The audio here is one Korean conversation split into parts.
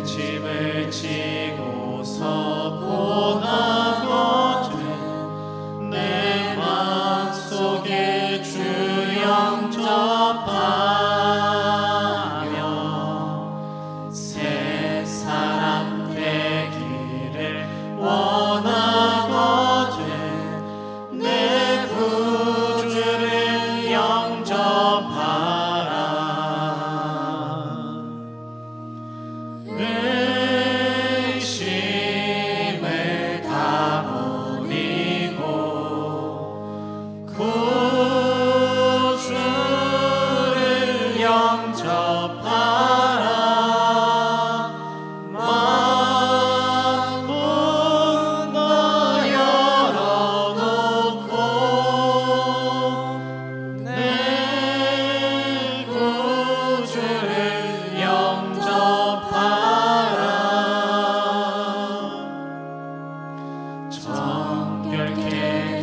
죄짐을 지고서 고나거든 내 맘속에 주 영접하며 새 사람 되기를 원하거든 내 구주를 영접하라. 의심을 다 버리고 구주를 영접하라. 만문 다 열어놓고 내 구주를 영접하라. 정결케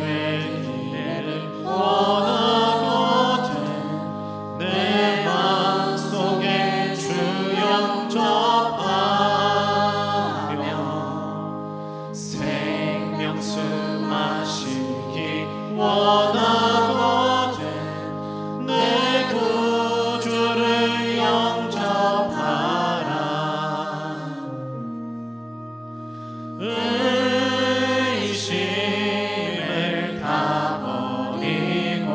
되기를 원하거든 내 맘속에 주 영접하며 생명수 마시기 원하거든 내 구주를 영접하라. 의심을 다 버리고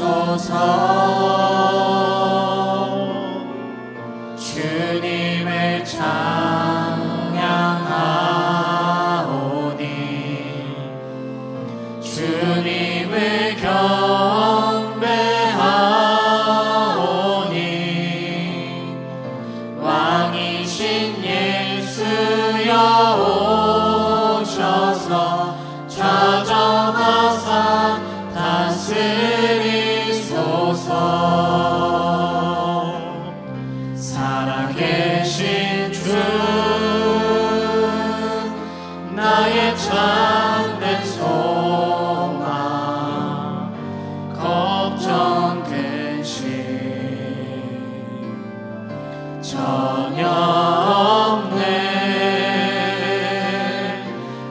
주옵소서. 주님을 찬양하오니 주님을 경배하오니 왕이신 예수여 오셔서 찾아가사 다스리소서. 살아계신 주 나의 참된 소망 걱정 근심 전혀 없네.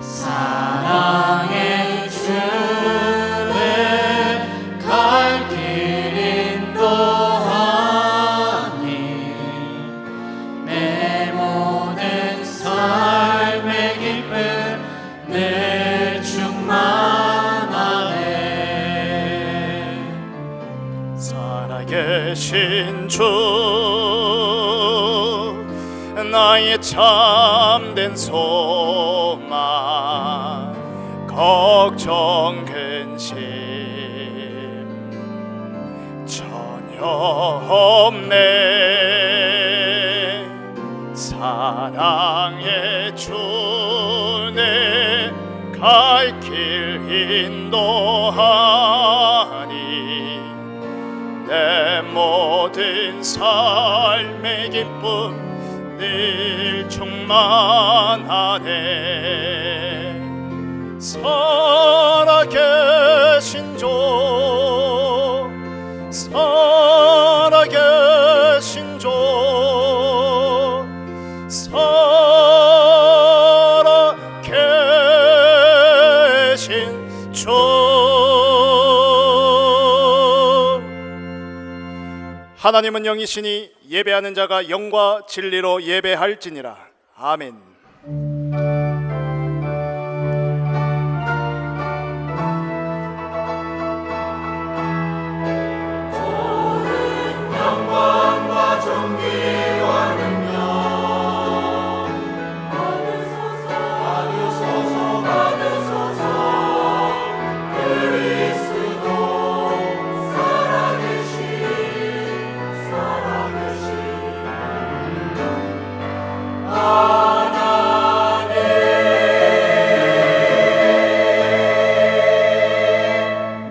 사랑의 주의 갈 길 인도하니 내 모든 삶의 기쁨 늘 충만하네. 살아계신 주 나의 참된 소망 걱정 근심 전혀 없네. 사랑의 주 내 갈 길 인도하니 내 모든 삶의 기쁨 늘 충만하네. 살아계신 주 살아계신 주 살아계신 주. 하나님은 영이시니 예배하는 자가 영과 진리로 예배할지니라. 아멘. 영광과 존귀와 능력 받으소서. 그리스도 살아계신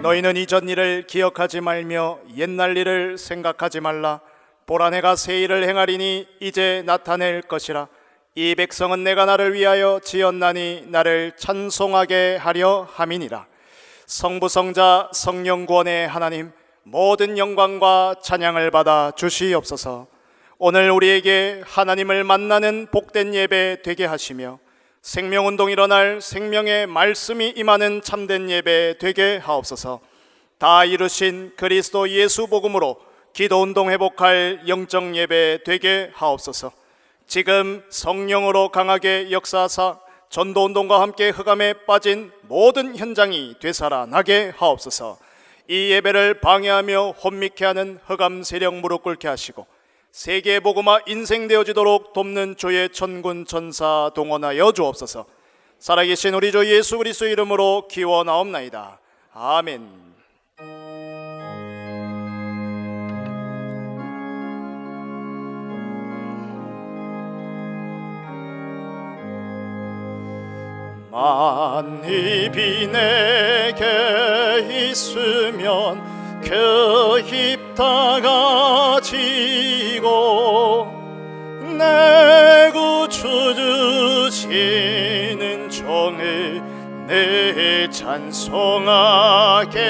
너희는 이전 일을 기억하지 말며 옛날 일을 생각하지 말라. 보라, 내가 새 일을 행하리니 이제 나타낼 것이라. 이 백성은 내가 나를 위하여 지었나니 나를 찬송하게 하려 함이니라. 성부성자 성령구원의 하나님, 모든 영광과 찬양을 받아 주시옵소서. 오늘 우리에게 하나님을 만나는 복된 예배 되게 하시며 생명운동 일어날 생명의 말씀이 임하는 참된 예배 되게 하옵소서. 다 이루신 그리스도 예수 복음으로 기도운동 회복할 영적 예배 되게 하옵소서. 지금 성령으로 강하게 역사하사 전도운동과 함께 흑암에 빠진 모든 현장이 되살아나게 하옵소서. 이 예배를 방해하며 혼미케 하는 흑암 세력 무릎 꿇게 하시고 세계 복음화 인생되어지도록 돕는 주의 천군 천사 동원하여 주옵소서. 살아계신 우리 주 예수 그리스도 이름으로 기원하옵나이다. 아멘. 만입이 내게 있으면 그 힘 다 가지고 내 구주 주시는 종을 늘 찬송하겠네.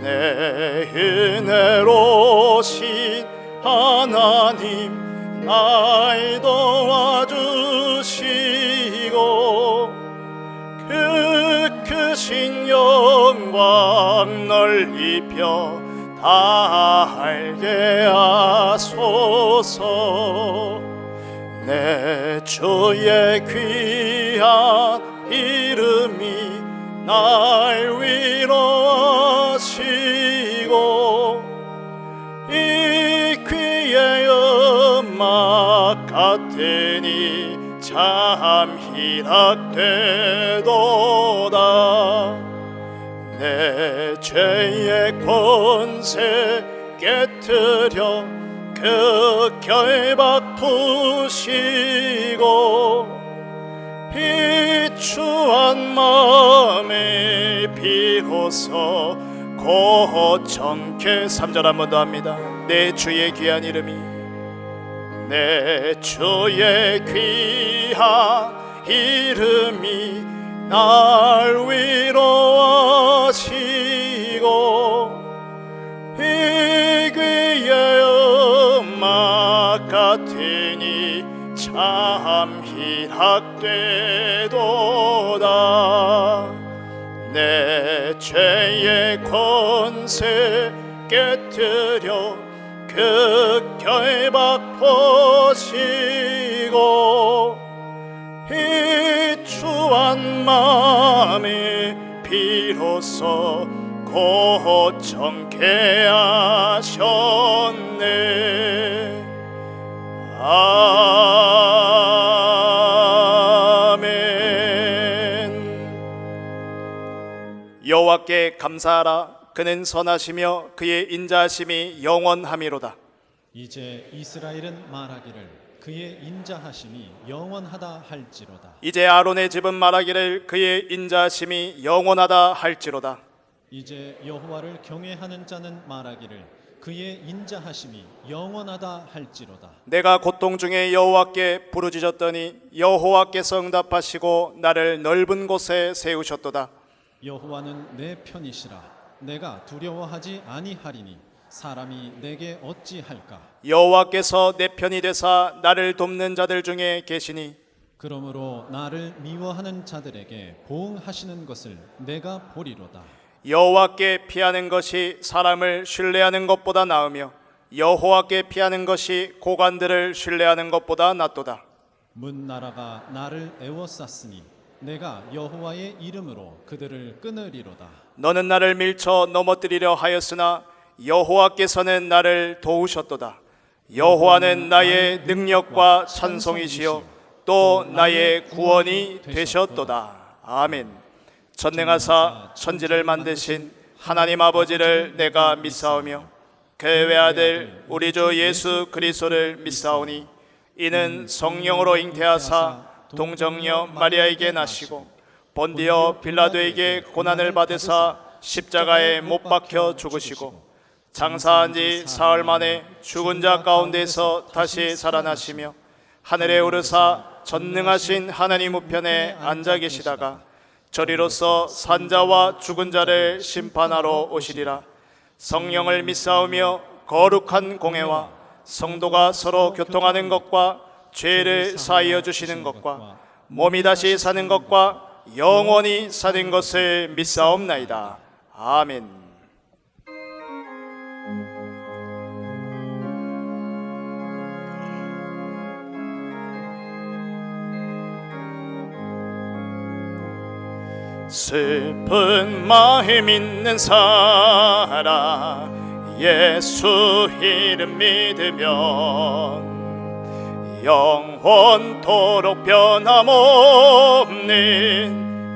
내 은혜로신 하나님 날 도와주시고 그 크신 영광 널리 펴 다 알게 하소서. 내 주의 귀한 이름이 날 위로하네. 같으니 참 희락되도다. 내 죄의 권세 깨뜨려 그 결박 푸시고 비추한 마음에 비로소 고정케. 3절 한 번 더 합니다. 내 주의 귀한 이름이, 내 주의 귀한 이름이 날 위로하시고 이 귀의 음악 같으니 참 희락되도다. 내 죄의 권세 깨뜨려 그 결박 푸시고 비추한 마음에 비로소 고정케 하셨네. 아멘. 여호와께 감사하라. 그는 선하시며 그의 인자하심이 영원함이로다. 이제 이스라엘은 말하기를 그의 인자하심이 영원하다 할지로다. 이제 아론의 집은 말하기를 그의 인자하심이 영원하다 할지로다. 이제 여호와를 경외하는 자는 말하기를 그의 인자하심이 영원하다 할지로다. 내가 고통 중에 여호와께 부르짖었더니 여호와께서 응답하시고 나를 넓은 곳에 세우셨도다. 여호와는 내 편이시라. 내가 두려워하지 아니하리니 사람이 내게 어찌할까. 여호와께서 내 편이 되사 나를 돕는 자들 중에 계시니 그러므로 나를 미워하는 자들에게 보응하시는 것을 내가 보리로다. 여호와께 피하는 것이 사람을 신뢰하는 것보다 나으며 여호와께 피하는 것이 고관들을 신뢰하는 것보다 낫도다. 문나라가 나를 애워쌌으니 내가 여호와의 이름으로 그들을 끊으리로다. 너는 나를 밀쳐 넘어뜨리려 하였으나 여호와께서는 나를 도우셨도다. 여호와는 나의 능력과 찬송이시요 또 나의 구원이 되셨도다. 아멘. 전능하사 천지를 만드신 하나님 아버지를 내가 믿사오며 그의 외아들 우리 주 예수 그리스도를 믿사오니 이는 성령으로 잉태하사 동정녀 마리아에게 나시고 본디오 빌라도에게 고난을 받으사 십자가에 못 박혀 죽으시고 장사한 지 사흘 만에 죽은 자 가운데서 다시 살아나시며 하늘에 오르사 전능하신 하나님 우편에 앉아 계시다가 저리로서 산자와 죽은 자를 심판하러 오시리라. 성령을 믿사오며 거룩한 공회와 성도가 서로 교통하는 것과 죄를 사하여 주시는 것과 몸이 다시 사는 것과 영원히 사는 것을 믿사옵나이다. 아멘. 슬픈 마음 있는 사람 예수 이름 믿으면 영원토록 변함없는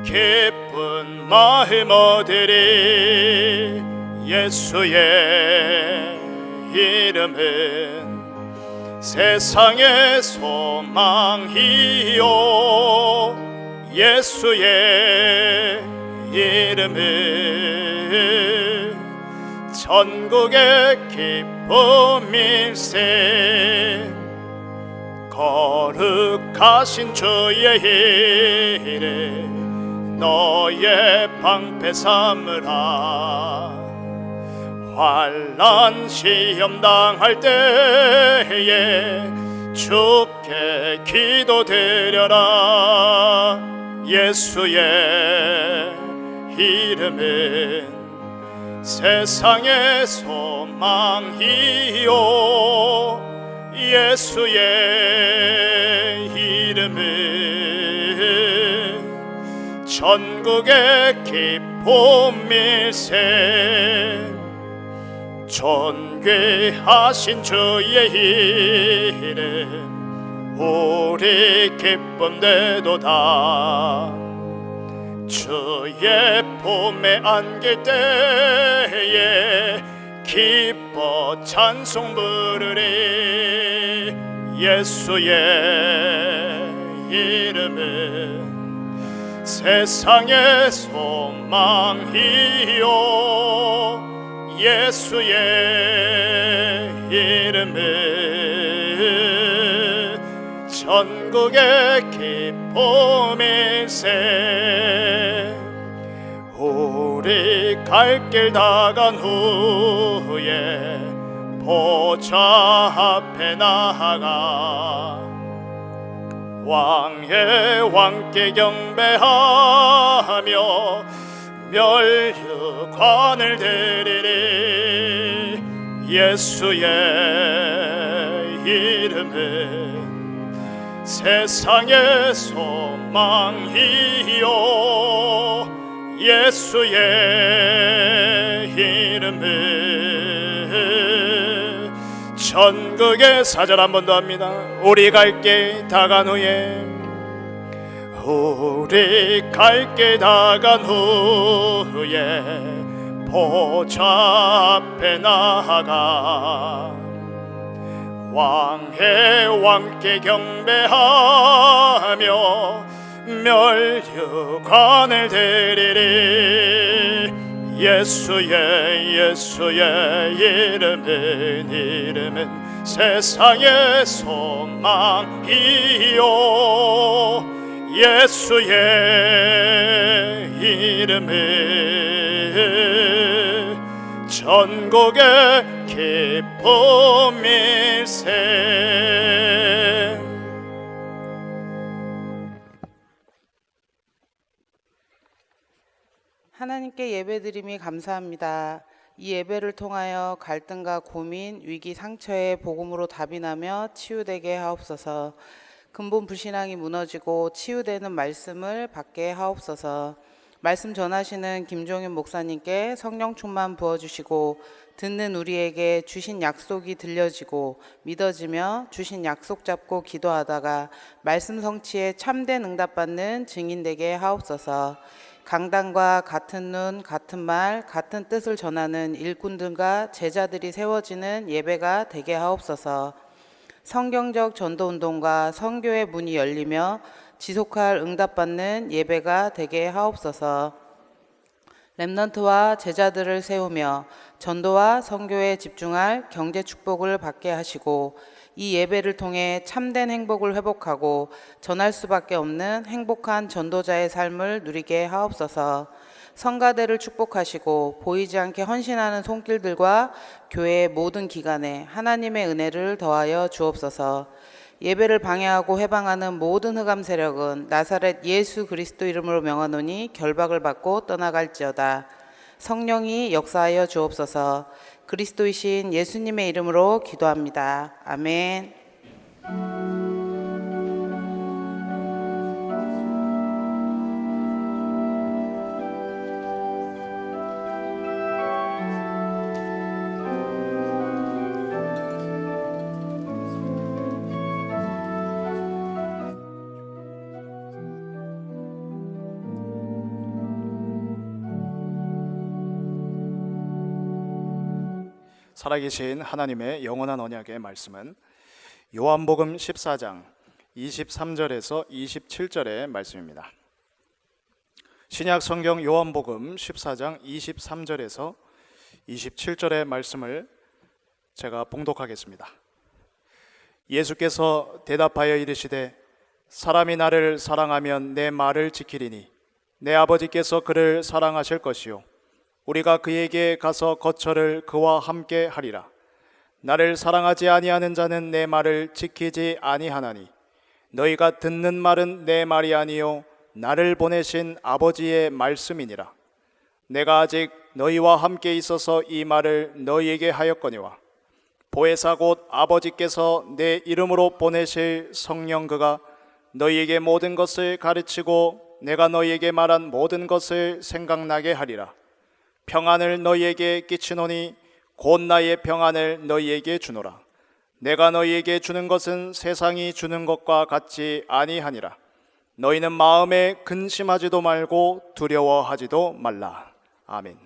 기쁜 마음 얻으리. 예수의 이름은 세상의 소망이요 예수의 이름은 전국의 기쁨일세. 거룩하신 주의 이름 너의 방패 삼으라. 환난 시험 당할 때에 주께 기도드려라. 예수의 이름은 세상의 소망이요 예수의 이름은 전국의 기쁨일세. 존귀하신 주의 이름 우리 기쁨되도다. 주의 품에 안길 때에 기뻐 찬송 부르리. 예수의 이름은 세상의 소망이요, 예수의 이름은 전국의 기쁨일세. 우리 갈 길 다 간 후에 보좌 앞에 나아가 왕의 왕께 경배하며 멸류관을 드리리. 예수의 이름은 세상의 소망이요, 예수의 이름은 전국의 사절 한 번 더 합니다. 우리 갈 길 다 간 후에, 우리 갈 길 다 간 후에 보좌 앞에 나아가 왕의 왕께 경배하며 멸류관을 드리리. 예수의 이름은 세상의 소망이요, 예수의 이름은 전국의 기쁨일세. 하나님께 예배드림이 감사합니다. 이 예배를 통하여 갈등과 고민, 위기, 상처에 복음으로 답이 나며 치유되게 하옵소서. 근본 불신앙이 무너지고 치유되는 말씀을 받게 하옵소서. 말씀 전하시는 김종윤 목사님께 성령 충만 부어주시고 듣는 우리에게 주신 약속이 들려지고 믿어지며 주신 약속 잡고 기도하다가 말씀 성취에 참된 응답받는 증인 되게 하옵소서. 강단과 같은 눈, 같은 말, 같은 뜻을 전하는 일꾼들과 제자들이 세워지는 예배가 되게 하옵소서. 성경적 전도운동과 선교의 문이 열리며 지속할 응답받는 예배가 되게 하옵소서. 렘넌트와 제자들을 세우며 전도와 선교에 집중할 경제 축복을 받게 하시고 이 예배를 통해 참된 행복을 회복하고 전할 수밖에 없는 행복한 전도자의 삶을 누리게 하옵소서. 성가대를 축복하시고 보이지 않게 헌신하는 손길들과 교회의 모든 기관에 하나님의 은혜를 더하여 주옵소서. 예배를 방해하고 해방하는 모든 흑암 세력은 나사렛 예수 그리스도 이름으로 명하노니 결박을 받고 떠나갈지어다. 성령이 역사하여 주옵소서. 그리스도이신 예수님의 이름으로 기도합니다. 아멘. 살아계신 하나님의 영원한 언약의 말씀은 요한복음 14장 23절에서 27절의 말씀입니다. 신약 성경 요한복음 14장 23절에서 27절의 말씀을 제가 봉독하겠습니다. 예수께서 대답하여 이르시되 사람이 나를 사랑하면 내 말을 지키리니 내 아버지께서 그를 사랑하실 것이요 우리가 그에게 가서 거처를 그와 함께 하리라. 나를 사랑하지 아니하는 자는 내 말을 지키지 아니하나니 너희가 듣는 말은 내 말이 아니요 나를 보내신 아버지의 말씀이니라. 내가 아직 너희와 함께 있어서 이 말을 너희에게 하였거니와 보혜사 곧 아버지께서 내 이름으로 보내실 성령 그가 너희에게 모든 것을 가르치고 내가 너희에게 말한 모든 것을 생각나게 하리라. 평안을 너희에게 끼치노니 곧 나의 평안을 너희에게 주노라. 내가 너희에게 주는 것은 세상이 주는 것과 같지 아니하니라. 너희는 마음에 근심하지도 말고 두려워하지도 말라. 아멘.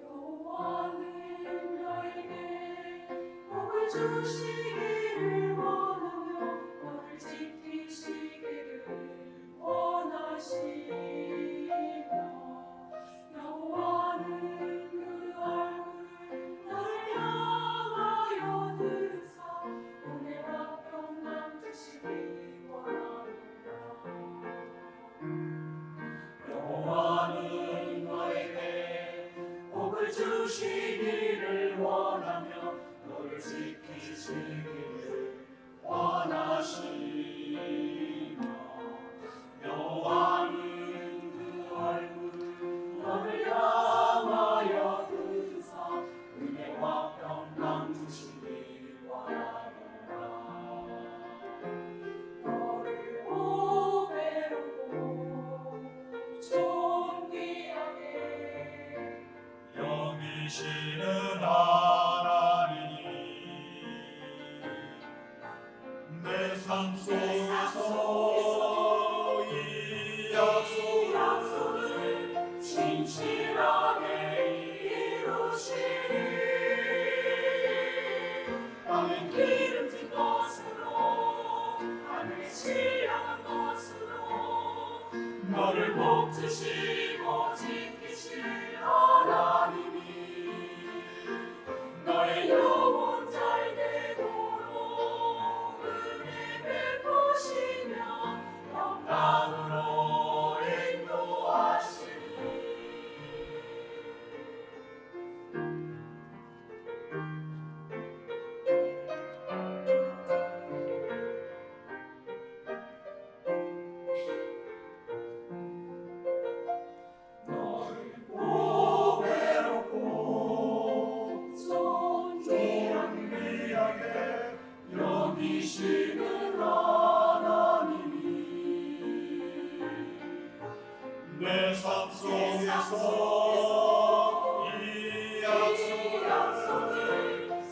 여호와는 너에게 복을 주시기를 원하며 너를 지키시기를 원하시며 여호와는 그 얼굴을 너를 향하여 드사 은혜와 평강 주시기 원하노라. 여호와는 너에게 복을 주시기를 원하며 너를 지키시기를 원하시며 여호와는 그 얼굴을 너를 향하여 드사 은혜와 평강 주시기 원하노라. 너를 보배롭고 존귀하게 여기시는 하나님이 내 삶 속에서 이 약속을 진실하게 이루시리. 땅의 기름진 것으로 하늘의 지향한 것으로 너를 복주시고 지키실 하나님이 너의 영혼 잘 되도록 은혜 베푸시며 영광으로 인도하시리. 너를 보배롭고 존귀하게 여기시는 하나님이 내 삶 속에서 이 약속을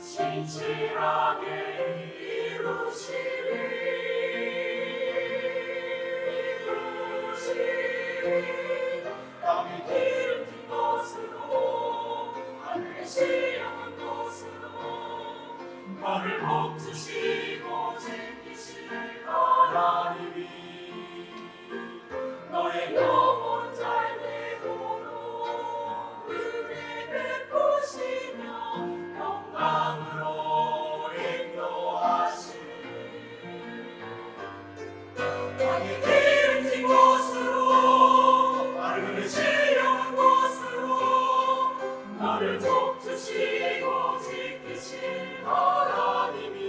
진실하게 이루시리. 땅의 기름진 것으로 하늘의 지향한 것으로 너를 복주시고 지키실 하나님이 너의 영혼 잘 되도록 은혜 베푸시며 영광으로 인도하시리. 땅의 기름진 것으로 하늘의 지향한 것으로 너를 복주시고 지키실 하나님이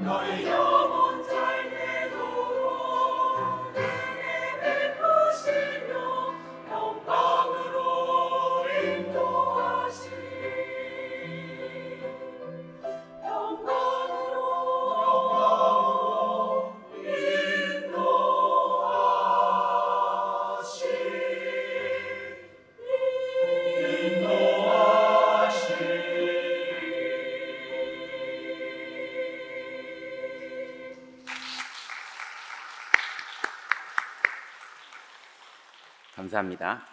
너의 영혼 잘 되도록 은혜 베푸시며 영광으로 인도하시리. 영광으로 감사합니다.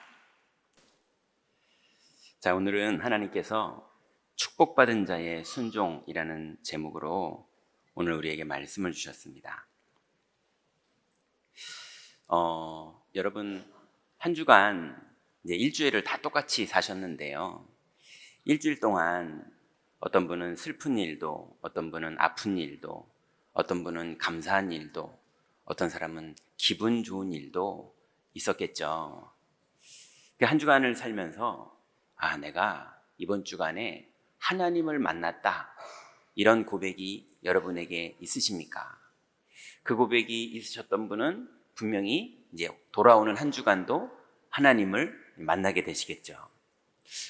자, 오늘은 하나님께서 축복받은 자의 순종이라는 제목으로 오늘 우리에게 말씀을 주셨습니다. 여러분 한 주간 이제 일주일을 다 똑같이 사셨는데요. 일주일 동안 어떤 분은 슬픈 일도, 어떤 분은 아픈 일도, 어떤 분은 감사한 일도, 어떤 사람은 기분 좋은 일도 있었겠죠. 한 주간을 살면서 내가 이번 주간에 하나님을 만났다, 이런 고백이 여러분에게 있으십니까? 그 고백이 있으셨던 분은 분명히 이제 돌아오는 한 주간도 하나님을 만나게 되시겠죠.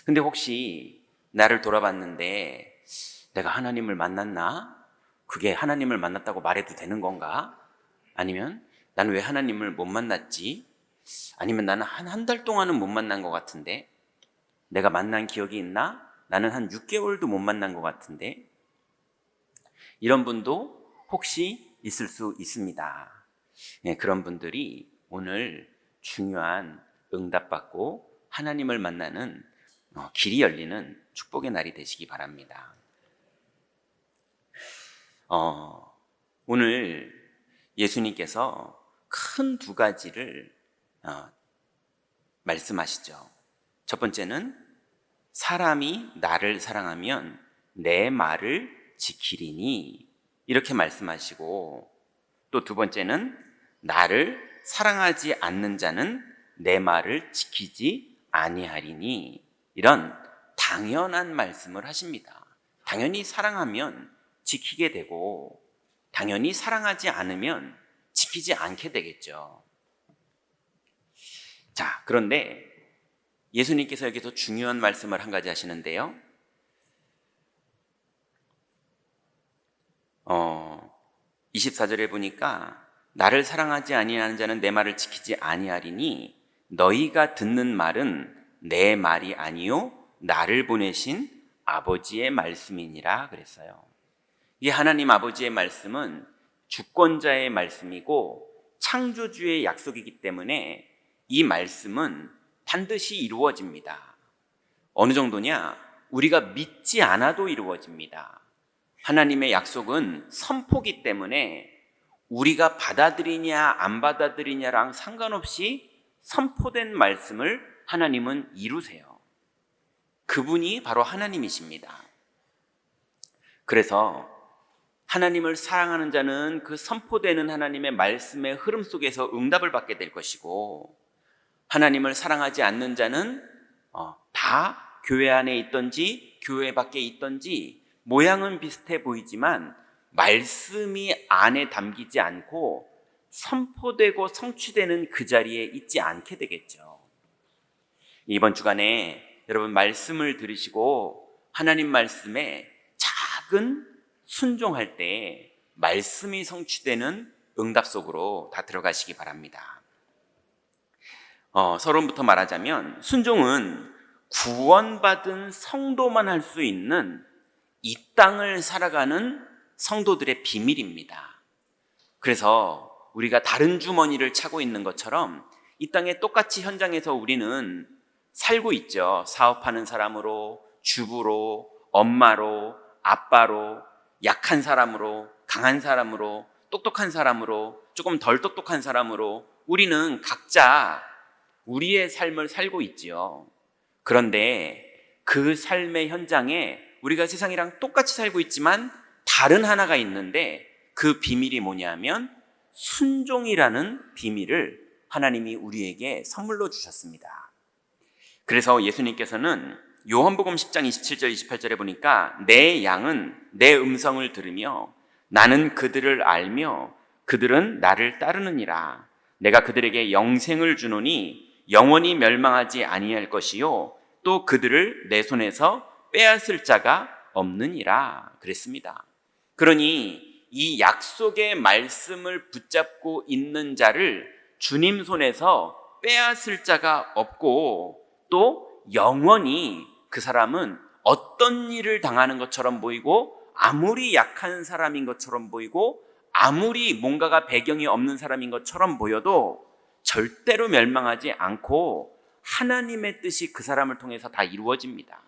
근데 혹시 나를 돌아봤는데 내가 하나님을 만났나? 그게 하나님을 만났다고 말해도 되는 건가? 아니면 나는 왜 하나님을 못 만났지? 아니면 나는 한 달 동안은 못 만난 것 같은데 내가 만난 기억이 있나? 나는 한 6개월도 못 만난 것 같은데 이런 분도 혹시 있을 수 있습니다. 네, 그런 분들이 오늘 중요한 응답받고 하나님을 만나는 길이 열리는 축복의 날이 되시기 바랍니다. 오늘 예수님께서 큰 두 가지를 말씀하시죠. 첫 번째는 사람이 나를 사랑하면 내 말을 지키리니 이렇게 말씀하시고, 또 두 번째는 나를 사랑하지 않는 자는 내 말을 지키지 아니하리니 이런 당연한 말씀을 하십니다. 당연히 사랑하면 지키게 되고 당연히 사랑하지 않으면 지키지 않게 되겠죠. 자, 그런데 예수님께서 여기서 중요한 말씀을 한 가지 하시는데요. 24절에 보니까 나를 사랑하지 아니하는 자는 내 말을 지키지 아니하리니 너희가 듣는 말은 내 말이 아니요 나를 보내신 아버지의 말씀이니라 그랬어요. 이 하나님 아버지의 말씀은 주권자의 말씀이고 창조주의 약속이기 때문에 이 말씀은 반드시 이루어집니다. 어느 정도냐? 우리가 믿지 않아도 이루어집니다. 하나님의 약속은 선포기 때문에 우리가 받아들이냐 안 받아들이냐랑 상관없이 선포된 말씀을 하나님은 이루세요. 그분이 바로 하나님이십니다. 그래서 하나님을 사랑하는 자는 그 선포되는 하나님의 말씀의 흐름 속에서 응답을 받게 될 것이고, 하나님을 사랑하지 않는 자는 다 교회 안에 있든지 교회 밖에 있든지 모양은 비슷해 보이지만 말씀이 안에 담기지 않고 선포되고 성취되는 그 자리에 있지 않게 되겠죠. 이번 주간에 여러분 말씀을 들으시고 하나님 말씀에 작은 순종할 때 말씀이 성취되는 응답 속으로 다 들어가시기 바랍니다. 서론부터 말하자면 순종은 구원받은 성도만 할 수 있는 이 땅을 살아가는 성도들의 비밀입니다. 그래서 우리가 다른 주머니를 차고 있는 것처럼 이 땅에 똑같이 현장에서 우리는 살고 있죠. 사업하는 사람으로, 주부로, 엄마로, 아빠로, 약한 사람으로, 강한 사람으로, 똑똑한 사람으로, 조금 덜 똑똑한 사람으로 우리는 각자 우리의 삶을 살고 있지요. 그런데 그 삶의 현장에 우리가 세상이랑 똑같이 살고 있지만 다른 하나가 있는데 그 비밀이 뭐냐면 순종이라는 비밀을 하나님이 우리에게 선물로 주셨습니다. 그래서 예수님께서는 요한복음 10장 27절 28절에 보니까 내 양은 내 음성을 들으며 나는 그들을 알며 그들은 나를 따르느니라. 내가 그들에게 영생을 주노니 영원히 멸망하지 아니할 것이요 또 그들을 내 손에서 빼앗을 자가 없느니라 그랬습니다. 그러니 이 약속의 말씀을 붙잡고 있는 자를 주님 손에서 빼앗을 자가 없고, 또 영원히 그 사람은 어떤 일을 당하는 것처럼 보이고 아무리 약한 사람인 것처럼 보이고 아무리 뭔가가 배경이 없는 사람인 것처럼 보여도 절대로 멸망하지 않고 하나님의 뜻이 그 사람을 통해서 다 이루어집니다.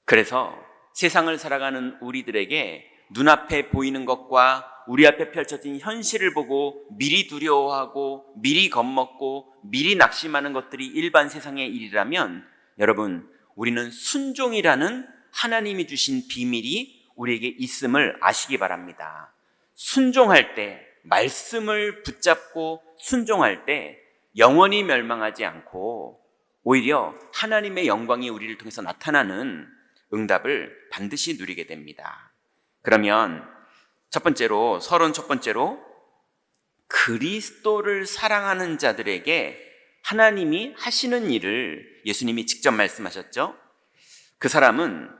그래서 세상을 살아가는 우리들에게 눈앞에 보이는 것과 우리 앞에 펼쳐진 현실을 보고 미리 두려워하고 미리 겁먹고 미리 낙심하는 것들이 일반 세상의 일이라면, 여러분, 우리는 순종이라는 하나님이 주신 비밀이 우리에게 있음을 아시기 바랍니다. 순종할 때, 말씀을 붙잡고 순종할 때 영원히 멸망하지 않고 오히려 하나님의 영광이 우리를 통해서 나타나는 응답을 반드시 누리게 됩니다. 그러면 첫 번째로, 서론 첫 번째로, 그리스도를 사랑하는 자들에게 하나님이 하시는 일을 예수님이 직접 말씀하셨죠. 그 사람은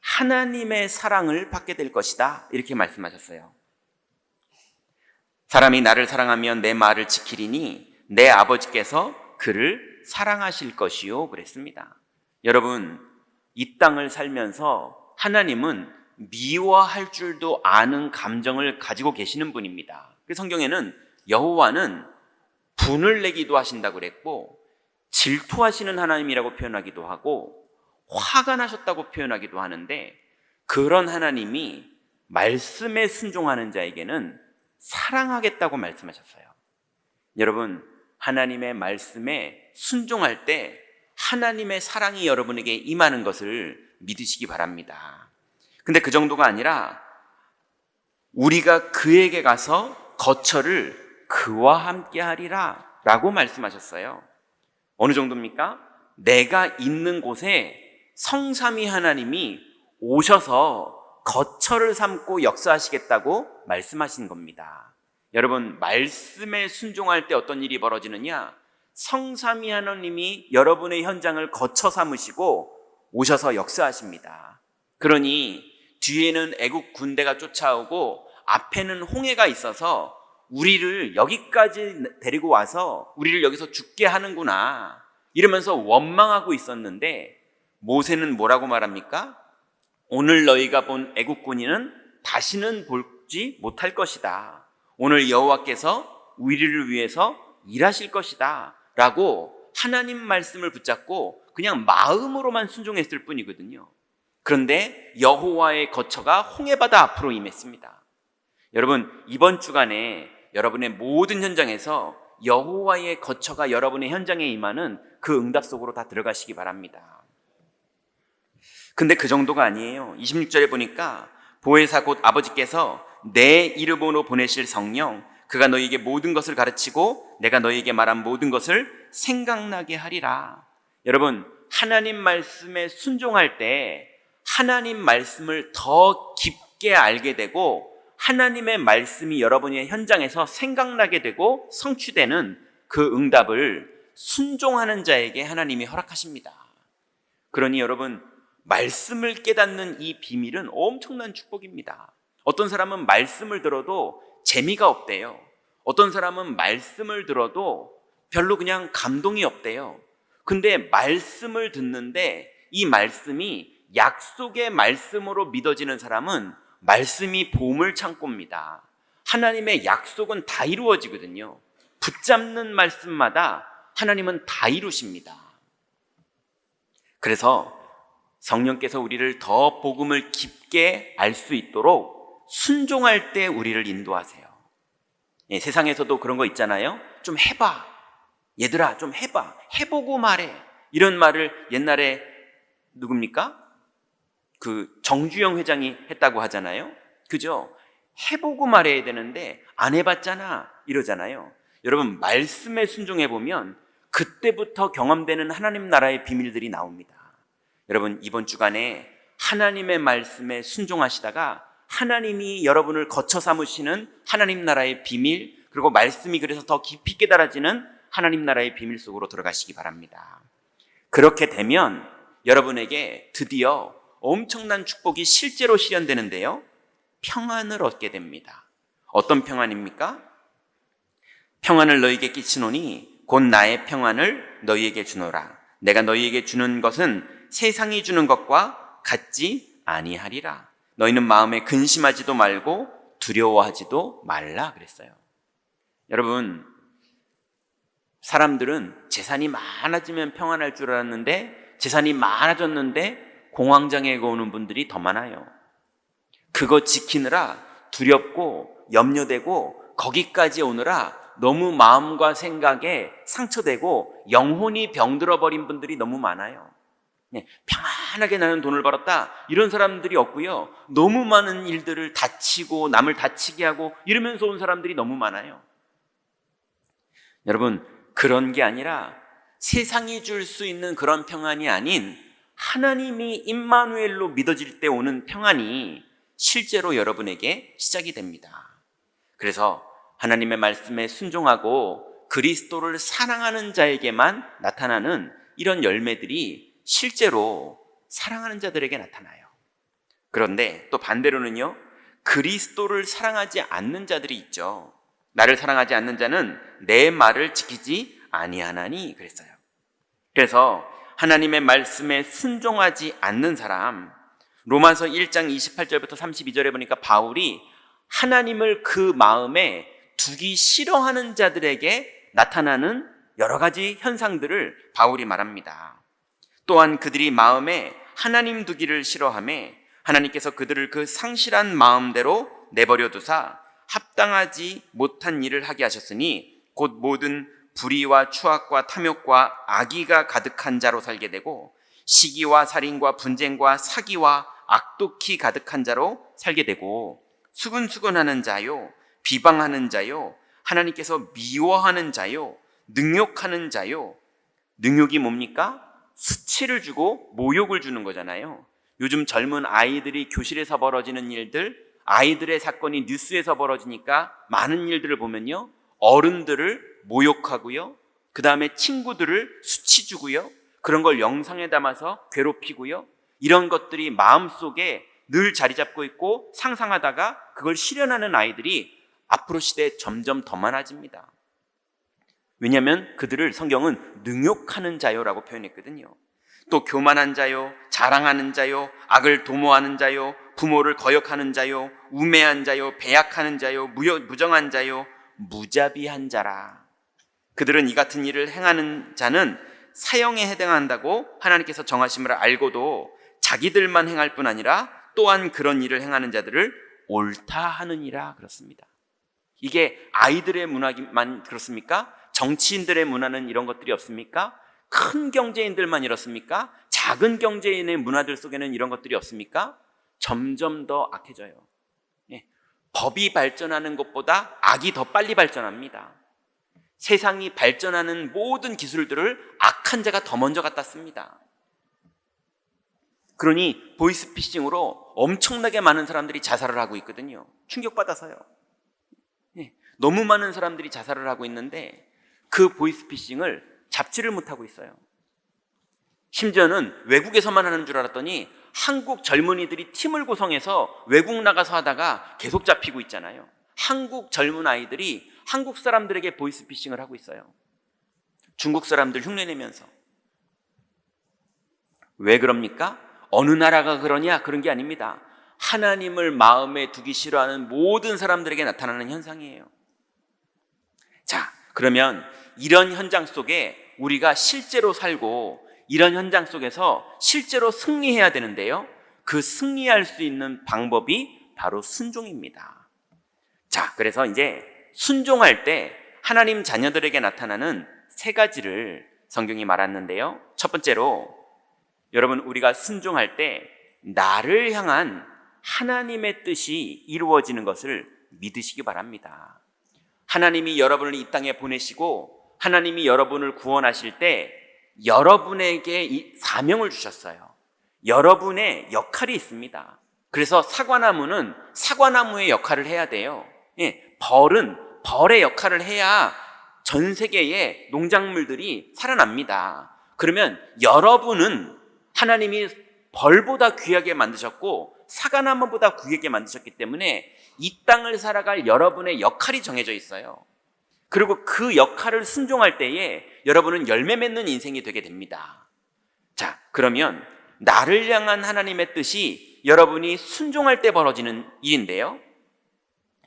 하나님의 사랑을 받게 될 것이다, 이렇게 말씀하셨어요. 사람이 나를 사랑하면 내 말을 지키리니 내 아버지께서 그를 사랑하실 것이요, 그랬습니다. 여러분, 이 땅을 살면서 하나님은 미워할 줄도 아는 감정을 가지고 계시는 분입니다. 그 성경에는 여호와는 분을 내기도 하신다고 그랬고, 질투하시는 하나님이라고 표현하기도 하고, 화가 나셨다고 표현하기도 하는데, 그런 하나님이 말씀에 순종하는 자에게는 사랑하겠다고 말씀하셨어요. 여러분, 하나님의 말씀에 순종할 때 하나님의 사랑이 여러분에게 임하는 것을 믿으시기 바랍니다. 근데 그 정도가 아니라 우리가 그에게 가서 거처를 그와 함께 하리라 라고 말씀하셨어요. 어느 정도입니까? 내가 있는 곳에 성삼위 하나님이 오셔서 거처를 삼고 역사하시겠다고 말씀하신 겁니다. 여러분, 말씀에 순종할 때 어떤 일이 벌어지느냐? 성삼위 하나님이 여러분의 현장을 거처 삼으시고 오셔서 역사하십니다. 그러니 뒤에는 애국 군대가 쫓아오고 앞에는 홍해가 있어서 우리를 여기까지 데리고 와서 우리를 여기서 죽게 하는구나, 이러면서 원망하고 있었는데, 모세는 뭐라고 말합니까? 오늘 너희가 본 애국군인은 다시는 보지 못할 것이다. 오늘 여호와께서 우리를 위해서 일하실 것이다 라고 하나님 말씀을 붙잡고 그냥 마음으로만 순종했을 뿐이거든요. 그런데 여호와의 거처가 홍해바다 앞으로 임했습니다. 여러분, 이번 주간에 여러분의 모든 현장에서 여호와의 거처가 여러분의 현장에 임하는 그 응답 속으로 다 들어가시기 바랍니다. 근데 그 정도가 아니에요. 26절에 보니까 보혜사 곧 아버지께서 내 이름으로 보내실 성령, 그가 너희에게 모든 것을 가르치고 내가 너희에게 말한 모든 것을 생각나게 하리라. 여러분, 하나님 말씀에 순종할 때 하나님 말씀을 더 깊게 알게 되고 하나님의 말씀이 여러분의 현장에서 생각나게 되고 성취되는 그 응답을 순종하는 자에게 하나님이 허락하십니다. 그러니 여러분, 말씀을 깨닫는 이 비밀은 엄청난 축복입니다. 어떤 사람은 말씀을 들어도 재미가 없대요. 어떤 사람은 말씀을 들어도 별로 그냥 감동이 없대요. 근데 말씀을 듣는데 이 말씀이 약속의 말씀으로 믿어지는 사람은 말씀이 보물 창고입니다. 하나님의 약속은 다 이루어지거든요. 붙잡는 말씀마다 하나님은 다 이루십니다. 그래서 성령께서 우리를 더 복음을 깊게 알 수 있도록 순종할 때 우리를 인도하세요. 예, 세상에서도 그런 거 있잖아요. 좀 해봐. 얘들아, 좀 해봐. 해보고 말해. 이런 말을 옛날에 누굽니까? 그 정주영 회장이 했다고 하잖아요. 그죠? 해보고 말해야 되는데 안 해봤잖아, 이러잖아요. 여러분, 말씀에 순종해보면 그때부터 경험되는 하나님 나라의 비밀들이 나옵니다. 여러분, 이번 주간에 하나님의 말씀에 순종하시다가 하나님이 여러분을 거처 삼으시는 하나님 나라의 비밀, 그리고 말씀이 그래서 더 깊이 깨달아지는 하나님 나라의 비밀 속으로 들어가시기 바랍니다. 그렇게 되면 여러분에게 드디어 엄청난 축복이 실제로 실현되는데요, 평안을 얻게 됩니다. 어떤 평안입니까? 평안을 너희에게 끼치노니 곧 나의 평안을 너희에게 주노라. 내가 너희에게 주는 것은 세상이 주는 것과 같지 아니하리라. 너희는 마음에 근심하지도 말고 두려워하지도 말라 그랬어요. 여러분, 사람들은 재산이 많아지면 평안할 줄 알았는데 재산이 많아졌는데 공황장애가 오는 분들이 더 많아요. 그거 지키느라 두렵고 염려되고 거기까지 오느라 너무 마음과 생각에 상처되고 영혼이 병들어 버린 분들이 너무 많아요. 평안하게 나는 돈을 벌었다, 이런 사람들이 없고요. 너무 많은 일들을 다치고 남을 다치게 하고 이러면서 온 사람들이 너무 많아요. 여러분, 그런 게 아니라 세상이 줄 수 있는 그런 평안이 아닌 하나님이 임마누엘로 믿어질 때 오는 평안이 실제로 여러분에게 시작이 됩니다. 그래서 하나님의 말씀에 순종하고 그리스도를 사랑하는 자에게만 나타나는 이런 열매들이 실제로 사랑하는 자들에게 나타나요. 그런데 또 반대로는요, 그리스도를 사랑하지 않는 자들이 있죠. 나를 사랑하지 않는 자는 내 말을 지키지 아니하나니 그랬어요. 그래서 하나님의 말씀에 순종하지 않는 사람, 로마서 1장 28절부터 32절에 보니까 바울이 하나님을 그 마음에 두기 싫어하는 자들에게 나타나는 여러 가지 현상들을 바울이 말합니다. 또한 그들이 마음에 하나님 두기를 싫어하며 하나님께서 그들을 그 상실한 마음대로 내버려 두사 합당하지 못한 일을 하게 하셨으니 곧 모든 불의와 추악과 탐욕과 악의가 가득한 자로 살게 되고 시기와 살인과 분쟁과 사기와 악독히 가득한 자로 살게 되고 수근수근하는 자요, 비방하는 자요, 하나님께서 미워하는 자요, 능욕하는 자요. 능욕이 뭡니까? 수치를 주고 모욕을 주는 거잖아요. 요즘 젊은 아이들이 교실에서 벌어지는 일들, 아이들의 사건이 뉴스에서 벌어지니까 많은 일들을 보면요, 어른들을 모욕하고요, 그 다음에 친구들을 수치 주고요, 그런 걸 영상에 담아서 괴롭히고요, 이런 것들이 마음속에 늘 자리 잡고 있고 상상하다가 그걸 실현하는 아이들이 앞으로 시대에 점점 더 많아집니다. 왜냐하면 그들을 성경은 능욕하는 자요라고 표현했거든요. 또 교만한 자요, 자랑하는 자요, 악을 도모하는 자요, 부모를 거역하는 자요, 우매한 자요, 배약하는 자요, 무정한 자요, 무자비한 자라. 그들은 이 같은 일을 행하는 자는 사형에 해당한다고 하나님께서 정하심을 알고도 자기들만 행할 뿐 아니라 또한 그런 일을 행하는 자들을 옳다 하느니라 그렇습니다. 이게 아이들의 문화만 그렇습니까? 정치인들의 문화는 이런 것들이 없습니까? 큰 경제인들만 이렇습니까? 작은 경제인의 문화들 속에는 이런 것들이 없습니까? 점점 더 악해져요. 법이 발전하는 것보다 악이 더 빨리 발전합니다. 세상이 발전하는 모든 기술들을 악한 자가 더 먼저 갖다 씁니다. 그러니 보이스피싱으로 엄청나게 많은 사람들이 자살을 하고 있거든요. 충격받아서요. 너무 많은 사람들이 자살을 하고 있는데 그 보이스피싱을 잡지를 못하고 있어요. 심지어는 외국에서만 하는 줄 알았더니 한국 젊은이들이 팀을 구성해서 외국 나가서 하다가 계속 잡히고 있잖아요. 한국 젊은 아이들이 한국 사람들에게 보이스피싱을 하고 있어요. 중국 사람들 흉내내면서. 왜 그럽니까? 어느 나라가 그러냐? 그런 게 아닙니다. 하나님을 마음에 두기 싫어하는 모든 사람들에게 나타나는 현상이에요. 자, 그러면 이런 현장 속에 우리가 실제로 살고 이런 현장 속에서 실제로 승리해야 되는데요, 그 승리할 수 있는 방법이 바로 순종입니다. 자, 그래서 이제 순종할 때 하나님 자녀들에게 나타나는 세 가지를 성경이 말았는데요, 첫 번째로 여러분, 우리가 순종할 때 나를 향한 하나님의 뜻이 이루어지는 것을 믿으시기 바랍니다. 하나님이 여러분을 이 땅에 보내시고 하나님이 여러분을 구원하실 때 여러분에게 이 사명을 주셨어요. 여러분의 역할이 있습니다. 그래서 사과나무는 사과나무의 역할을 해야 돼요. 벌은 벌의 역할을 해야 전 세계의 농작물들이 살아납니다. 그러면 여러분은 하나님이 벌보다 귀하게 만드셨고 사과나무보다 귀하게 만드셨기 때문에 이 땅을 살아갈 여러분의 역할이 정해져 있어요. 그리고 그 역할을 순종할 때에 여러분은 열매 맺는 인생이 되게 됩니다. 자, 그러면 나를 향한 하나님의 뜻이 여러분이 순종할 때 벌어지는 일인데요,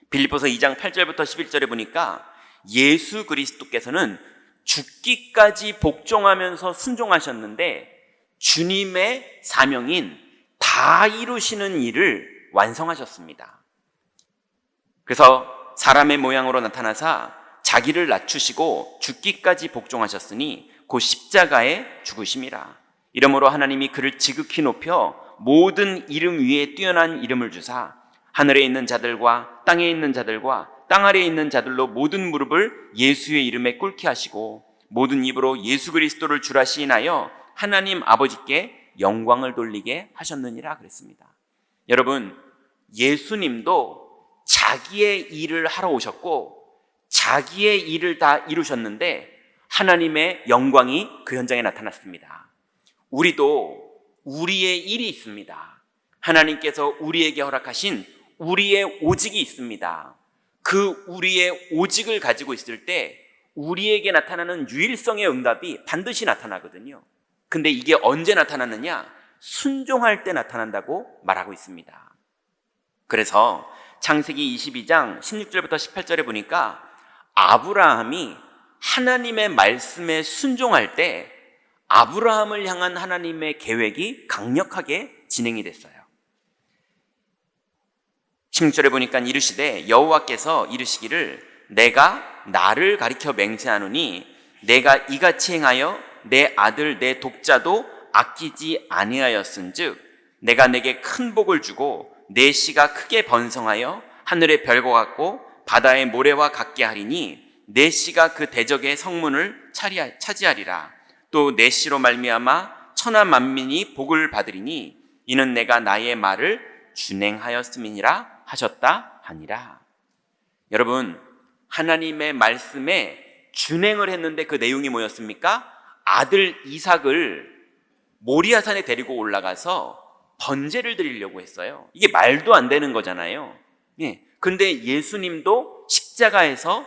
빌립보서 2장 8절부터 11절에 보니까 예수 그리스도께서는 죽기까지 복종하면서 순종하셨는데 주님의 사명인 다 이루시는 일을 완성하셨습니다. 그래서 사람의 모양으로 나타나사 자기를 낮추시고 죽기까지 복종하셨으니 곧 십자가에 죽으심이라. 이러므로 하나님이 그를 지극히 높여 모든 이름 위에 뛰어난 이름을 주사 하늘에 있는 자들과 땅에 있는 자들과 땅 아래에 있는 자들로 모든 무릎을 예수의 이름에 꿇게 하시고 모든 입으로 예수 그리스도를 주라 시인하여 하나님 아버지께 영광을 돌리게 하셨느니라 그랬습니다. 여러분, 예수님도 자기의 일을 하러 오셨고 자기의 일을 다 이루셨는데 하나님의 영광이 그 현장에 나타났습니다. 우리도 우리의 일이 있습니다. 하나님께서 우리에게 허락하신 우리의 오직이 있습니다. 그 우리의 오직을 가지고 있을 때 우리에게 나타나는 유일성의 응답이 반드시 나타나거든요. 근데 이게 언제 나타나느냐? 순종할 때 나타난다고 말하고 있습니다. 그래서 창세기 22장 16절부터 18절에 보니까 아브라함이 하나님의 말씀에 순종할 때 아브라함을 향한 하나님의 계획이 강력하게 진행이 됐어요. 16절에 보니까 이르시되 여호와께서 이르시기를 내가 나를 가리켜 맹세하노니 내가 이같이 행하여 내 아들 내 독자도 아끼지 아니하였은즉 내가 내게 큰 복을 주고 내 씨가 크게 번성하여 하늘의 별과 같고 바다의 모래와 같게 하리니 내 씨가 그 대적의 성문을 차지하리라. 또 내 씨로 말미암아 천하 만민이 복을 받으리니 이는 내가 나의 말을 준행하였음이니라 하셨다 하니라. 여러분, 하나님의 말씀에 준행을 했는데 그 내용이 뭐였습니까? 아들 이삭을 모리아산에 데리고 올라가서 번제를 드리려고 했어요. 이게 말도 안 되는 거잖아요. 예. 근데 예수님도 십자가에서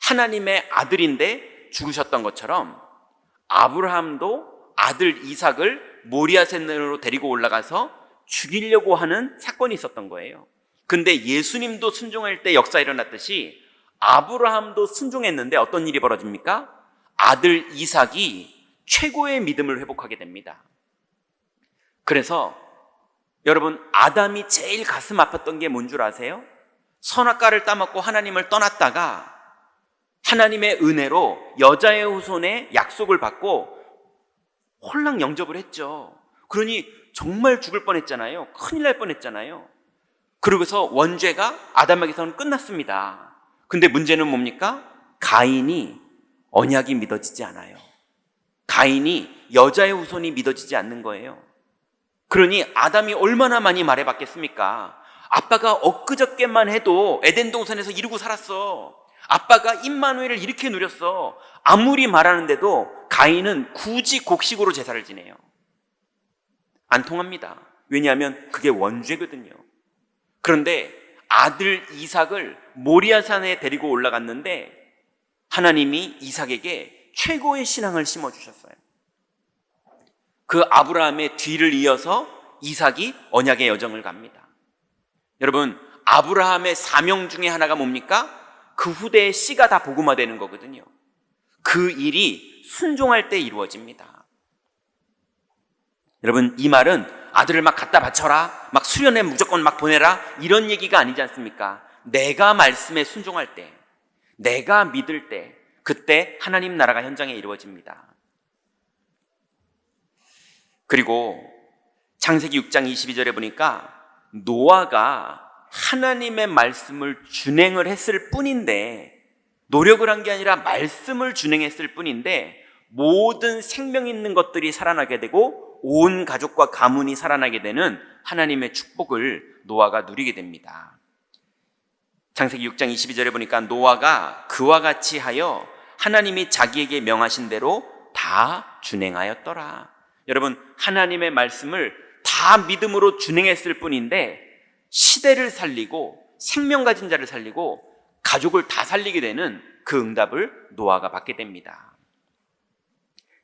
하나님의 아들인데 죽으셨던 것처럼 아브라함도 아들 이삭을 모리아산으로 데리고 올라가서 죽이려고 하는 사건이 있었던 거예요. 근데 예수님도 순종할 때 역사 일어났듯이 아브라함도 순종했는데 어떤 일이 벌어집니까? 아들 이삭이 최고의 믿음을 회복하게 됩니다. 그래서 여러분, 아담이 제일 가슴 아팠던 게 뭔 줄 아세요? 선악과를 따먹고 하나님을 떠났다가 하나님의 은혜로 여자의 후손의 약속을 받고 홀랑 영접을 했죠. 그러니 정말 죽을 뻔했잖아요. 큰일 날 뻔했잖아요. 그러고서 원죄가 아담에게서는 끝났습니다. 근데 문제는 뭡니까? 가인이 언약이 믿어지지 않아요. 가인이 여자의 후손이 믿어지지 않는 거예요. 그러니 아담이 얼마나 많이 말해봤겠습니까? 아빠가 엊그저께만 해도 에덴 동산에서 이루고 살았어. 아빠가 임마누엘을 이렇게 누렸어. 아무리 말하는데도 가인은 굳이 곡식으로 제사를 지내요. 안 통합니다. 왜냐하면 그게 원죄거든요. 그런데 아들 이삭을 모리아산에 데리고 올라갔는데 하나님이 이삭에게 최고의 신앙을 심어주셨어요. 그 아브라함의 뒤를 이어서 이삭이 언약의 여정을 갑니다. 여러분, 아브라함의 사명 중에 하나가 뭡니까? 그 후대의 씨가 다 복음화되는 거거든요. 그 일이 순종할 때 이루어집니다. 여러분, 이 말은 아들을 막 갖다 바쳐라, 막 수련회 무조건 막 보내라, 이런 얘기가 아니지 않습니까? 내가 말씀에 순종할 때, 내가 믿을 때, 그때 하나님 나라가 현장에 이루어집니다. 그리고 창세기 6장 22절에 보니까 노아가 하나님의 말씀을 준행을 했을 뿐인데, 노력을 한 게 아니라 말씀을 준행했을 뿐인데 모든 생명 있는 것들이 살아나게 되고 온 가족과 가문이 살아나게 되는 하나님의 축복을 노아가 누리게 됩니다. 창세기 6장 22절에 보니까 노아가 그와 같이 하여 하나님이 자기에게 명하신 대로 다 준행하였더라. 여러분, 하나님의 말씀을 다 믿음으로 준행했을 뿐인데 시대를 살리고 생명 가진 자를 살리고 가족을 다 살리게 되는 그 응답을 노아가 받게 됩니다.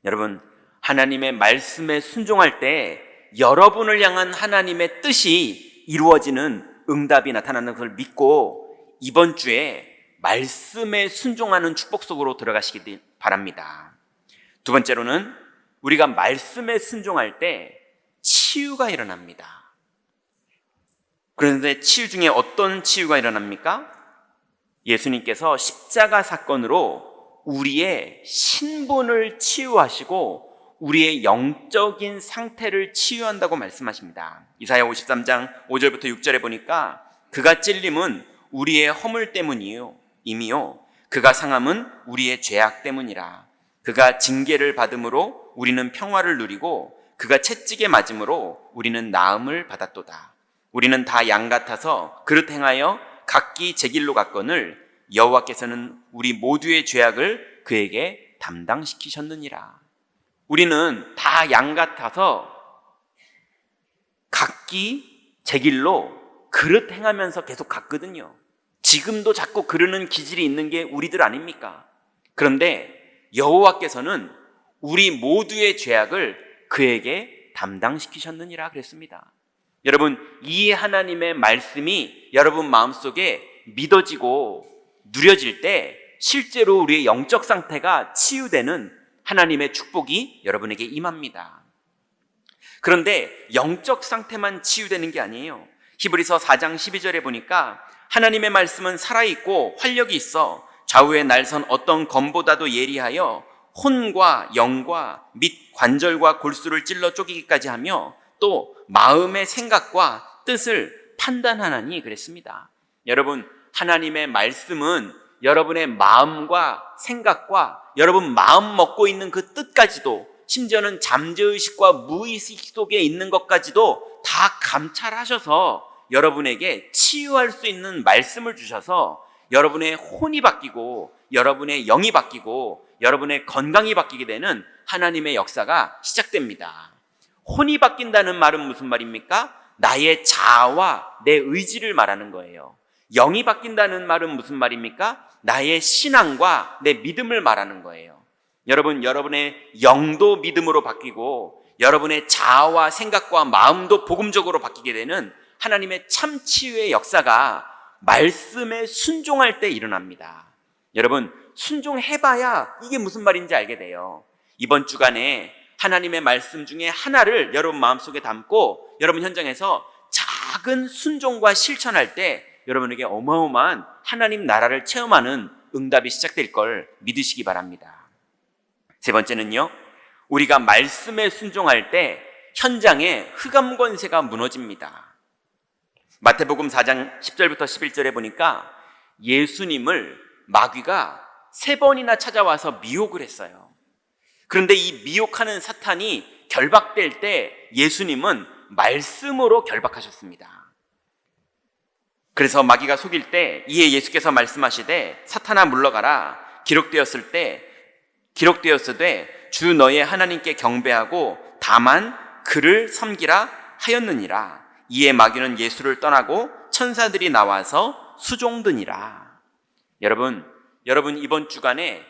여러분, 하나님의 말씀에 순종할 때 여러분을 향한 하나님의 뜻이 이루어지는 응답이 나타나는 것을 믿고 이번 주에 말씀에 순종하는 축복 속으로 들어가시기 바랍니다. 두 번째로는 우리가 말씀에 순종할 때 치유가 일어납니다. 그런데 치유 중에 어떤 치유가 일어납니까? 예수님께서 십자가 사건으로 우리의 신분을 치유하시고 우리의 영적인 상태를 치유한다고 말씀하십니다. 이사야 53장 5절부터 6절에 보니까 그가 찔림은 우리의 허물 때문이요 임이요 그가 상함은 우리의 죄악 때문이라. 그가 징계를 받음으로 우리는 평화를 누리고 그가 채찍에 맞음으로 우리는 나음을 받았도다. 우리는 다 양 같아서 그릇 행하여 각기 제 길로 갔거늘 여호와께서는 우리 모두의 죄악을 그에게 담당시키셨느니라. 우리는 다 양 같아서 각기 제 길로 그릇 행하면서 계속 갔거든요. 지금도 자꾸 그러는 기질이 있는 게 우리들 아닙니까? 그런데 여호와께서는 우리 모두의 죄악을 그에게 담당시키셨느니라 그랬습니다. 여러분, 이 하나님의 말씀이 여러분 마음속에 믿어지고 누려질 때 실제로 우리의 영적 상태가 치유되는 하나님의 축복이 여러분에게 임합니다. 그런데 영적 상태만 치유되는 게 아니에요. 히브리서 4장 12절에 보니까 하나님의 말씀은 살아있고 활력이 있어 좌우의 날선 어떤 검보다도 예리하여 혼과 영과 및 관절과 골수를 찔러 쪼개기까지 하며 또 마음의 생각과 뜻을 판단하나니 그랬습니다. 여러분, 하나님의 말씀은 여러분의 마음과 생각과 여러분 마음 먹고 있는 그 뜻까지도, 심지어는 잠재의식과 무의식 속에 있는 것까지도 다 감찰하셔서 여러분에게 치유할 수 있는 말씀을 주셔서 여러분의 혼이 바뀌고 여러분의 영이 바뀌고 여러분의 건강이 바뀌게 되는 하나님의 역사가 시작됩니다. 혼이 바뀐다는 말은 무슨 말입니까? 나의 자아와 내 의지를 말하는 거예요. 영이 바뀐다는 말은 무슨 말입니까? 나의 신앙과 내 믿음을 말하는 거예요. 여러분, 여러분의 영도 믿음으로 바뀌고 여러분의 자아와 생각과 마음도 복음적으로 바뀌게 되는 하나님의 참 치유의 역사가 말씀에 순종할 때 일어납니다. 여러분, 순종해봐야 이게 무슨 말인지 알게 돼요. 이번 주간에 하나님의 말씀 중에 하나를 여러분 마음속에 담고 여러분 현장에서 작은 순종과 실천할 때 여러분에게 어마어마한 하나님 나라를 체험하는 응답이 시작될 걸 믿으시기 바랍니다. 세 번째는요, 우리가 말씀에 순종할 때 현장에 흑암 권세가 무너집니다. 마태복음 4장 10절부터 11절에 보니까 예수님을 마귀가 3번이나 찾아와서 미혹을 했어요. 그런데 이 미혹하는 사탄이 결박될 때 예수님은 말씀으로 결박하셨습니다. 그래서 마귀가 속일 때 이에 예수께서 말씀하시되 사탄아 물러가라. 기록되었으되 주 너의 하나님께 경배하고 다만 그를 섬기라 하였느니라. 이에 마귀는 예수를 떠나고 천사들이 나와서 수종드니라. 여러분 이번 주간에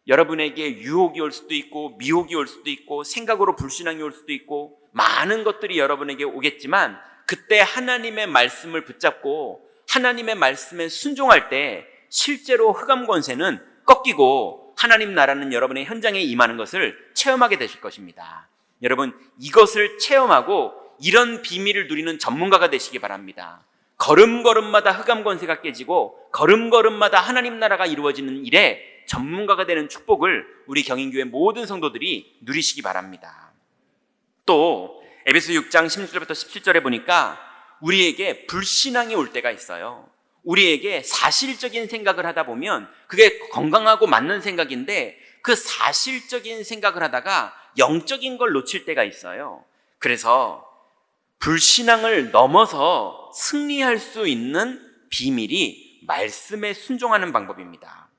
여러분에게 유혹이 올 수도 있고 미혹이 올 수도 있고 생각으로 불신앙이 올 수도 있고 많은 것들이 여러분에게 오겠지만 그때 하나님의 말씀을 붙잡고 하나님의 말씀에 순종할 때 실제로 흑암 권세는 꺾이고 하나님 나라는 여러분의 현장에 임하는 것을 체험하게 되실 것입니다. 여러분, 이것을 체험하고 이런 비밀을 누리는 전문가가 되시기 바랍니다. 걸음걸음마다 흑암 권세가 깨지고 걸음걸음마다 하나님 나라가 이루어지는 일에 전문가가 되는 축복을 우리 경인교회 모든 성도들이 누리시기 바랍니다. 또 에베소 6장 16절부터 17절에 보니까 우리에게 불신앙이 올 때가 있어요. 우리에게 사실적인 생각을 하다 보면 그게 건강하고 맞는 생각인데 그 사실적인 생각을 하다가 영적인 걸 놓칠 때가 있어요. 그래서 불신앙을 넘어서 승리할 수 있는 비밀이 말씀에 순종하는 방법입니다.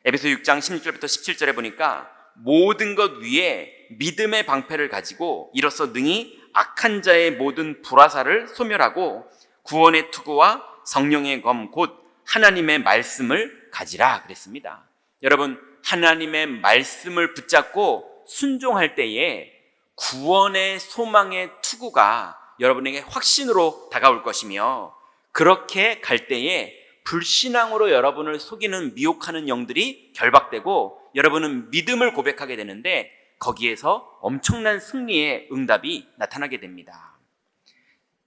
에베소 6장 16절부터 17절에 보니까 모든 것 위에 믿음의 방패를 가지고 이로써 능히 악한 자의 모든 불화살을 소멸하고 구원의 투구와 성령의 검 곧 하나님의 말씀을 가지라 그랬습니다. 여러분, 하나님의 말씀을 붙잡고 순종할 때에 구원의 소망의 투구가 여러분에게 확신으로 다가올 것이며 그렇게 갈 때에 불신앙으로 여러분을 속이는 미혹하는 영들이 결박되고 여러분은 믿음을 고백하게 되는데 거기에서 엄청난 승리의 응답이 나타나게 됩니다.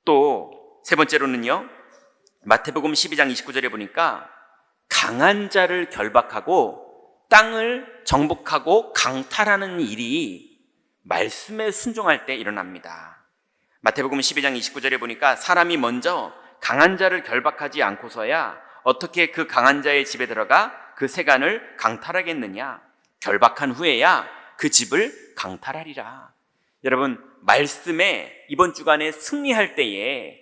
또 세 번째로는요, 마태복음 12장 29절에 보니까 강한 자를 결박하고 땅을 정복하고 강탈하는 일이 말씀에 순종할 때 일어납니다. 마태복음 12장 29절에 보니까 사람이 먼저 강한 자를 결박하지 않고서야 어떻게 그 강한 자의 집에 들어가 그 세간을 강탈하겠느냐. 결박한 후에야 그 집을 강탈하리라. 여러분, 말씀에 이번 주간에 승리할 때에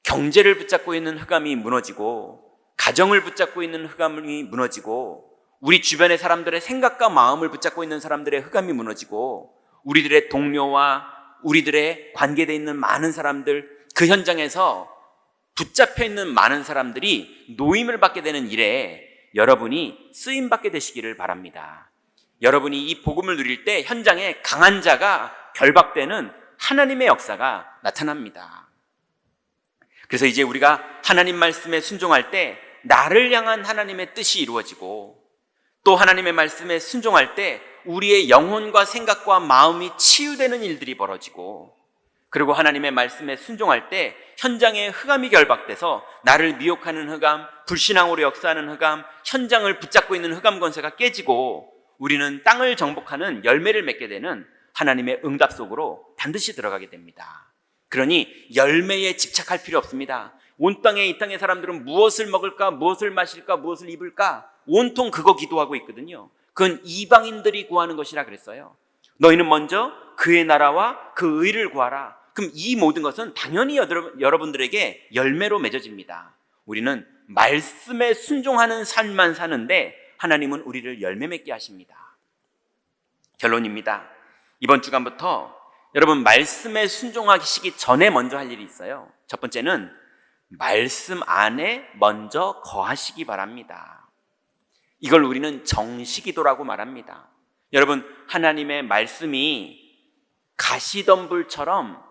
경제를 붙잡고 있는 흑암이 무너지고 가정을 붙잡고 있는 흑암이 무너지고, 우리 주변의 사람들의 생각과 마음을 붙잡고 있는 사람들의 흑암이 무너지고, 우리들의 동료와 우리들의 관계되어 있는 많은 사람들, 그 현장에서 붙잡혀 있는 많은 사람들이 노임을 받게 되는 일에 여러분이 쓰임받게 되시기를 바랍니다. 여러분이 이 복음을 누릴 때 현장에 강한 자가 결박되는 하나님의 역사가 나타납니다. 그래서 이제 우리가 하나님 말씀에 순종할 때 나를 향한 하나님의 뜻이 이루어지고, 또 하나님의 말씀에 순종할 때 우리의 영혼과 생각과 마음이 치유되는 일들이 벌어지고, 그리고 하나님의 말씀에 순종할 때 현장에 흑암이 결박돼서 나를 미혹하는 흑암, 불신앙으로 역사하는 흑암, 현장을 붙잡고 있는 흑암 권세가 깨지고 우리는 땅을 정복하는 열매를 맺게 되는 하나님의 응답 속으로 반드시 들어가게 됩니다. 그러니 열매에 집착할 필요 없습니다. 온 땅에, 이 땅의 사람들은 무엇을 먹을까, 무엇을 마실까, 무엇을 입을까 온통 그거 기도하고 있거든요. 그건 이방인들이 구하는 것이라 그랬어요. 너희는 먼저 그의 나라와 그 의를 구하라. 그럼 이 모든 것은 당연히 여러분들에게 열매로 맺어집니다. 우리는 말씀에 순종하는 삶만 사는데 하나님은 우리를 열매 맺게 하십니다. 결론입니다. 이번 주간부터 여러분 말씀에 순종하시기 전에 먼저 할 일이 있어요. 첫 번째는 말씀 안에 먼저 거하시기 바랍니다. 이걸 우리는 정시기도라고 말합니다. 여러분, 하나님의 말씀이 가시덤불처럼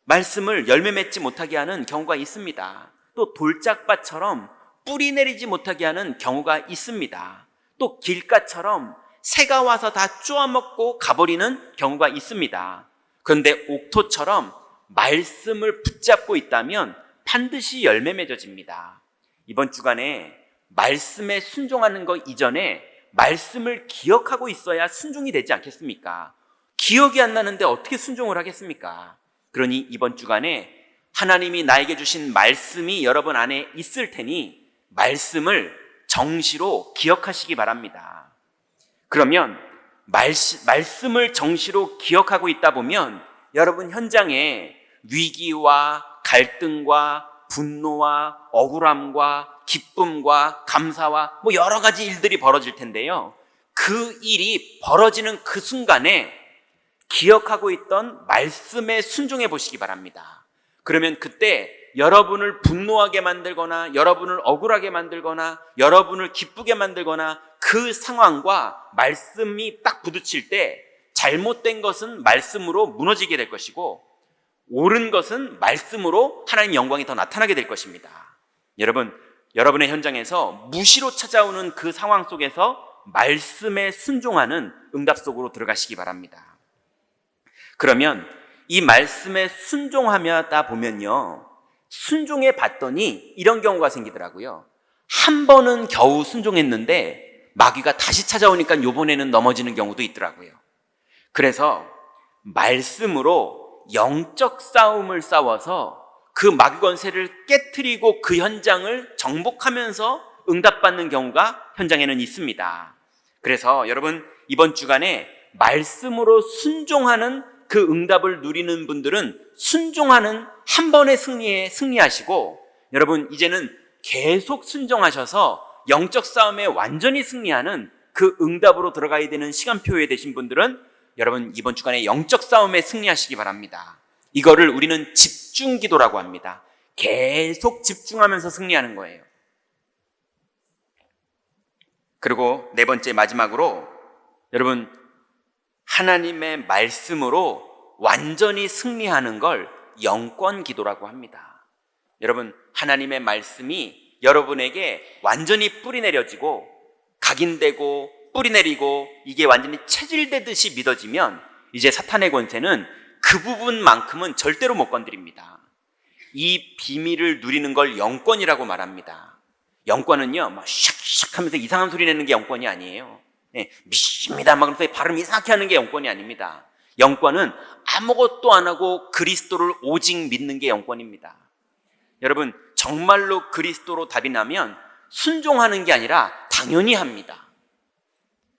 말씀을 열매 맺지 못하게 하는 경우가 있습니다. 또 돌짝밭처럼 뿌리 내리지 못하게 하는 경우가 있습니다. 또 길가처럼 새가 와서 다 쪼아먹고 가버리는 경우가 있습니다. 그런데 옥토처럼 말씀을 붙잡고 있다면 반드시 열매 맺어집니다. 이번 주간에 말씀에 순종하는 것 이전에 말씀을 기억하고 있어야 순종이 되지 않겠습니까? 기억이 안 나는데 어떻게 순종을 하겠습니까? 그러니 이번 주간에 하나님이 나에게 주신 말씀이 여러분 안에 있을 테니 말씀을 정시로 기억하시기 바랍니다. 그러면 말씀을 정시로 기억하고 있다 보면 여러분 현장에 위기와 갈등과 분노와 억울함과 기쁨과 감사와 여러 가지 일들이 벌어질 텐데요. 그 일이 벌어지는 그 순간에 기억하고 있던 말씀에 순종해 보시기 바랍니다. 그러면 그때 여러분을 분노하게 만들거나 여러분을 억울하게 만들거나 여러분을 기쁘게 만들거나 그 상황과 말씀이 딱 부딪힐 때 잘못된 것은 말씀으로 무너지게 될 것이고 옳은 것은 말씀으로 하나님 영광이 더 나타나게 될 것입니다. 여러분의 현장에서 무시로 찾아오는 그 상황 속에서 말씀에 순종하는 응답 속으로 들어가시기 바랍니다. 그러면 이 말씀에 순종하다 보면요, 순종해 봤더니 이런 경우가 생기더라고요. 한 번은 겨우 순종했는데 마귀가 다시 찾아오니까 요번에는 넘어지는 경우도 있더라고요. 그래서 말씀으로 영적 싸움을 싸워서 그 마귀 권세를 깨트리고 그 현장을 정복하면서 응답받는 경우가 현장에는 있습니다. 그래서 여러분 이번 주간에 말씀으로 순종하는 그 응답을 누리는 분들은 순종하는 한 번의 승리에 승리하시고, 여러분 이제는 계속 순종하셔서 영적 싸움에 완전히 승리하는 그 응답으로 들어가야 되는 시간표에 되신 분들은 여러분 이번 주간에 영적 싸움에 승리하시기 바랍니다. 이거를 우리는 집중 기도라고 합니다. 계속 집중하면서 승리하는 거예요. 그리고 네 번째 마지막으로 여러분 하나님의 말씀으로 완전히 승리하는 걸 영권 기도라고 합니다. 여러분 하나님의 말씀이 여러분에게 완전히 뿌리 내려지고 각인되고 뿌리 내리고 이게 완전히 체질되듯이 믿어지면 이제 사탄의 권세는 그 부분만큼은 절대로 못 건드립니다. 이 비밀을 누리는 걸 영권이라고 말합니다. 영권은요 샥샥 하면서 이상한 소리 내는 게 영권이 아니에요. 믿습니다 막 그러면서 발음 이상하게 하는 게 영권이 아닙니다. 영권은 아무것도 안 하고 그리스도를 오직 믿는 게 영권입니다. 여러분 정말로 그리스도로 답이 나면 순종하는 게 아니라 당연히 합니다.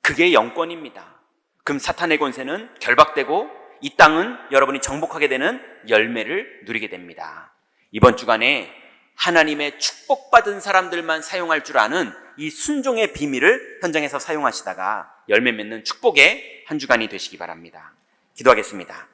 그게 영권입니다. 그럼 사탄의 권세는 결박되고 이 땅은 여러분이 정복하게 되는 열매를 누리게 됩니다. 이번 주간에 하나님의 축복받은 사람들만 사용할 줄 아는 이 순종의 비밀을 현장에서 사용하시다가 열매 맺는 축복의 한 주간이 되시기 바랍니다. 기도하겠습니다.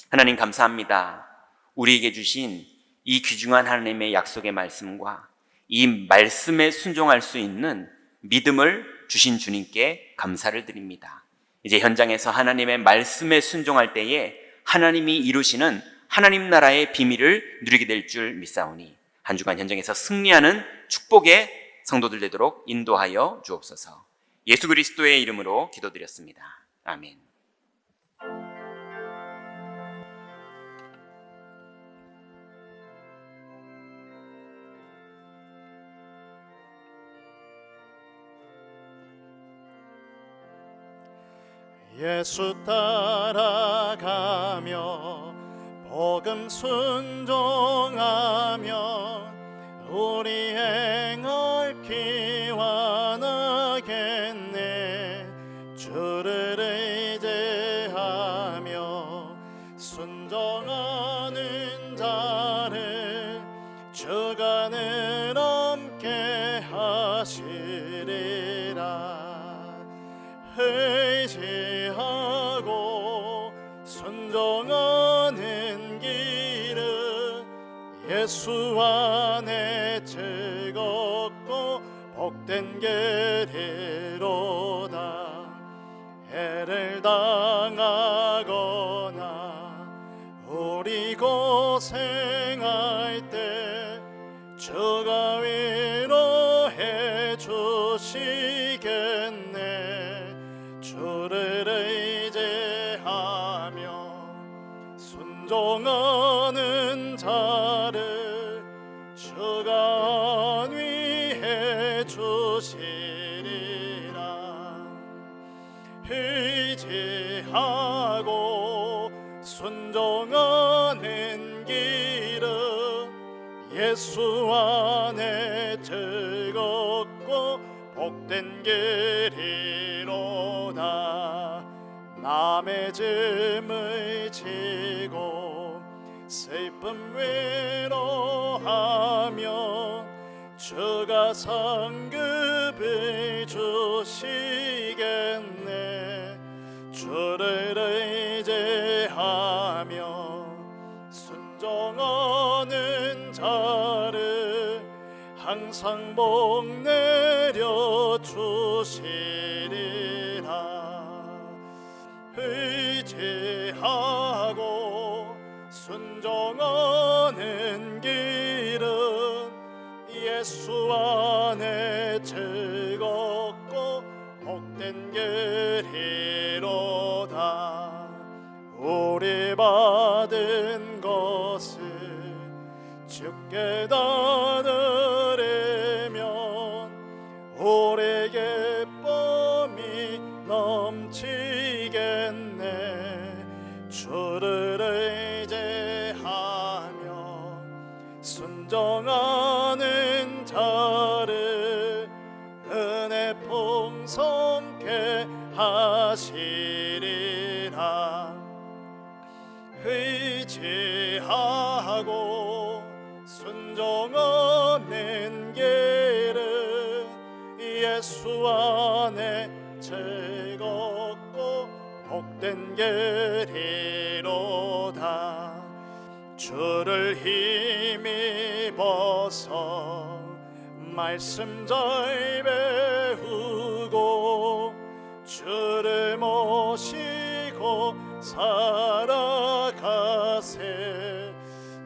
하나님 감사합니다. 우리에게 주신 이 귀중한 하나님의 약속의 말씀과 이 말씀에 순종할 수 있는 믿음을 주신 주님께 감사를 드립니다. 이제 현장에서 하나님의 말씀에 순종할 때에 하나님이 이루시는 하나님 나라의 비밀을 누리게 될 줄 믿사오니 한 주간 현장에서 승리하는 축복의 성도들 되도록 인도하여 주옵소서. 예수 그리스도의 이름으로 기도드렸습니다. 아멘. 예수 따라가며 복음 순종하며 우리 행할 기원하겠네. 주를 의지하며 순종하는 자를 주가 늘 함께 하시리라. 의지하고 순종하는 길은 예수 안에 즐겁고 복된 길이로다. 해를 당하거나 우리 고생할 때 주가 위로해 주시겠네. 주를 의지하며 순종하는 자를 주가 안위해 주시리라. 의지하고 순종하는 길은 예수 안에 즐겁고 복된 길이로다. 남의 짐을 지고 슬픔 위로하며 주가 상급을 주시겠네. 주를 의지하며 순종하는 자를 항상 복 내려 주시리라. 의지하고 순종하는 길은 예수 안에 즐겁고 복된 길이로다. 우리 받은 것을 주께 다 드리면 우리 기쁨이 넘치겠네. 주를 의지하며 순종하는 자를 은혜 풍성케 하시리라. 의지하고 순종하는 길은 예수 안에 즐겁고 복된 길이로다. 주를 힘입어서 말씀 잘 배우고 주를 모시고 살아가세.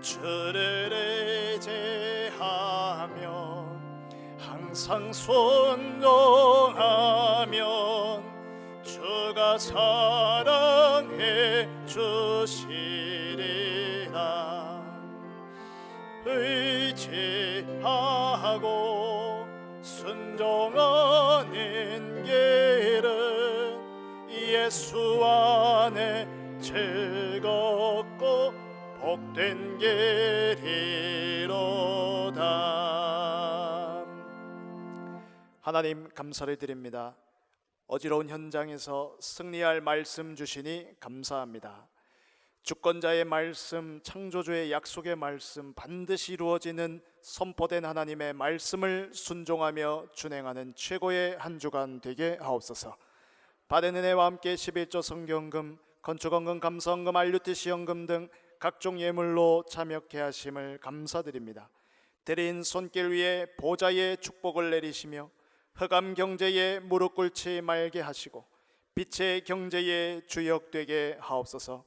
주를 의지하며 항상 순종하면 주가 사랑해 주시리라. 의지하고 순종하는 길은 예수 안에 즐겁고 복된 길이로다. 하나님 감사를 드립니다. 어지러운 현장에서 승리할 말씀 주시니 감사합니다. 주권자의 말씀, 창조주의 약속의 말씀, 반드시 이루어지는 선포된 하나님의 말씀을 순종하며 준행하는 최고의 한 주간 되게 하옵소서. 받은 은혜와 함께 11조 성경금, 건축원금, 감사원금, RUTC 연금 등 각종 예물로 참여케 하심을 감사드립니다. 드린 손길 위에 보좌의 축복을 내리시며 흑암 경제에 무릎 꿇지 말게 하시고 빛의 경제에 주역되게 하옵소서.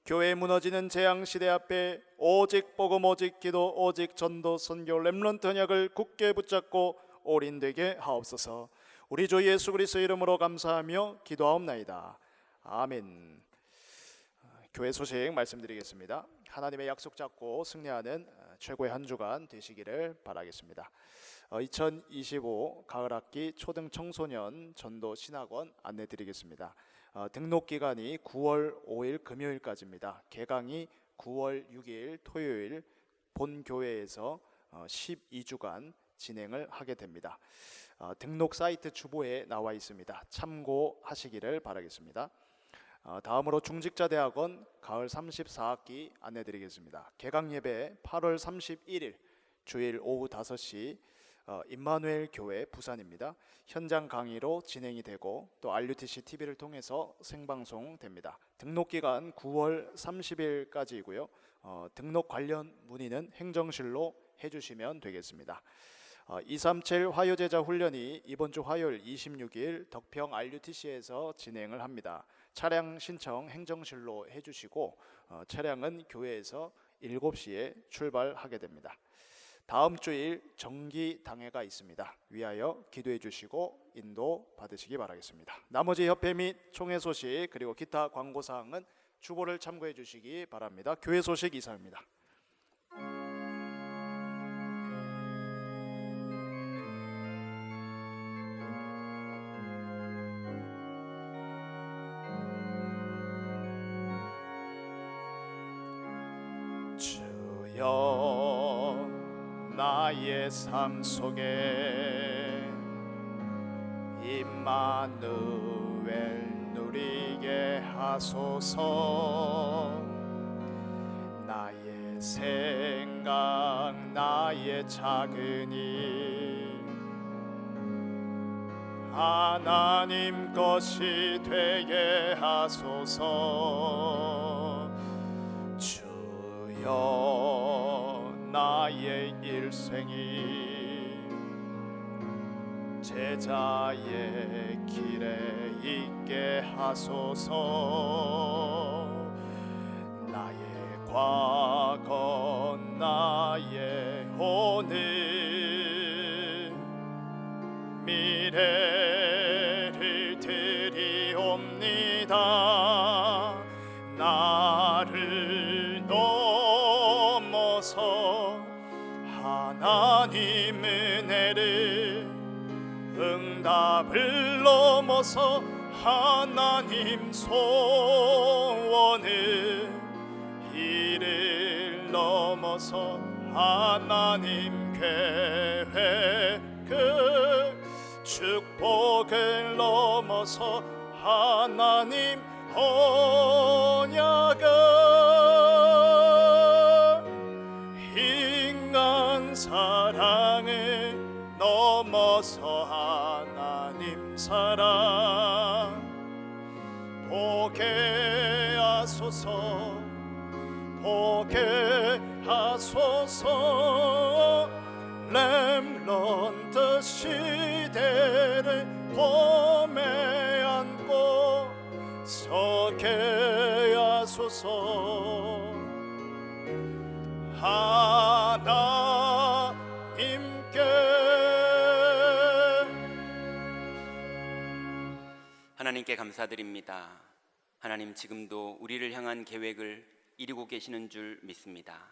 교회 무너지는 재앙시대 앞에 오직 복음, 오직 기도, 오직 전도, 선교, 렘넌트 언약을 굳게 붙잡고 올인되게 하옵소서. 우리 주 예수 그리스도 이름으로 감사하며 기도하옵나이다. 아멘. 교회 소식 말씀드리겠습니다. 하나님의 약속 잡고 승리하는 최고의 한 주간 되시기를 바라겠습니다. 2025 가을학기 초등 청소년 전도 신학원 안내 드리겠습니다. 등록 기간이 9월 5일 금요일까지입니다. 개강이 9월 6일 토요일 본 교회에서 12주간 진행을 하게 됩니다. 등록 사이트 주보에 나와 있습니다. 참고하시기를 바라겠습니다. 다음으로 중직자대학원 가을 34학기 안내 드리겠습니다. 개강 예배 8월 31일 주일 오후 5시 임마누엘 교회 부산입니다. 현장 강의로 진행이 되고 또 RUTC TV를 통해서 생방송됩니다. 등록 기간 9월 30일까지이고요. 등록 관련 문의는 행정실로 해주시면 되겠습니다. 237 화요제자 훈련이 이번 주 화요일 26일 덕평 RUTC에서 진행을 합니다. 차량 신청 행정실로 해주시고 차량은 교회에서 7시에 출발하게 됩니다. 다음 주일 정기 당회가 있습니다. 위하여 기도해 주시고 인도 받으시기 바라겠습니다. 나머지 협회 및 총회 소식 그리고 기타 광고 사항은 주보를 참고해 주시기 바랍니다. 교회 소식 이상입니다. 주여 나의 삶 속에 임마누엘 누리게 하소서. 나의 생각 나의 작은 일 하나님 것이 되게 하소서. 주여 나의 일생이 제자의 길에 있게 하소서. 나의 과거 나의 오늘 미래를 드리옵니다. 나를 넘어서 하나님 은혜를 응답을 넘어서 하나님 소원을 이를 넘어서 하나님 계획을 축복을 넘어서 하나님 언약을 인간 사랑을 넘어서 하나님 사랑 보게 하소서. 보게 하소서. 렘넌트 시대를 봄에 안고 서게 하소서. 하나님께 하나님께 감사드립니다. 하나님 지금도 우리를 향한 계획을 이루고 계시는 줄 믿습니다.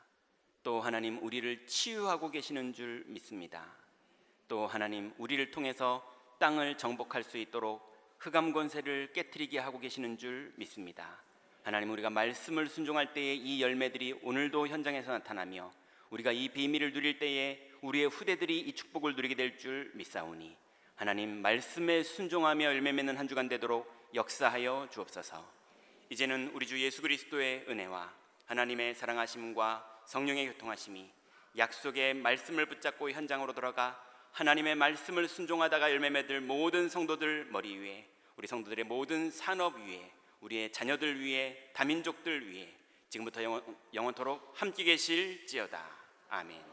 또 하나님 우리를 치유하고 계시는 줄 믿습니다. 또 하나님 우리를 통해서 땅을 정복할 수 있도록 흑암 권세를 깨트리게 하고 계시는 줄 믿습니다. 하나님 우리가 말씀을 순종할 때에 이 열매들이 오늘도 현장에서 나타나며 우리가 이 비밀을 누릴 때에 우리의 후대들이 이 축복을 누리게 될 줄 믿사오니 하나님 말씀에 순종하며 열매 맺는 한 주간 되도록 역사하여 주옵소서. 이제는 우리 주 예수 그리스도의 은혜와 하나님의 사랑하심과 성령의 교통하심이 약속의 말씀을 붙잡고 현장으로 돌아가 하나님의 말씀을 순종하다가 열매 맺을 모든 성도들 머리 위에, 우리 성도들의 모든 산업 위에, 우리의 자녀들 위에, 다민족들 위에 지금부터 영원토록 함께 계실지어다. 아멘.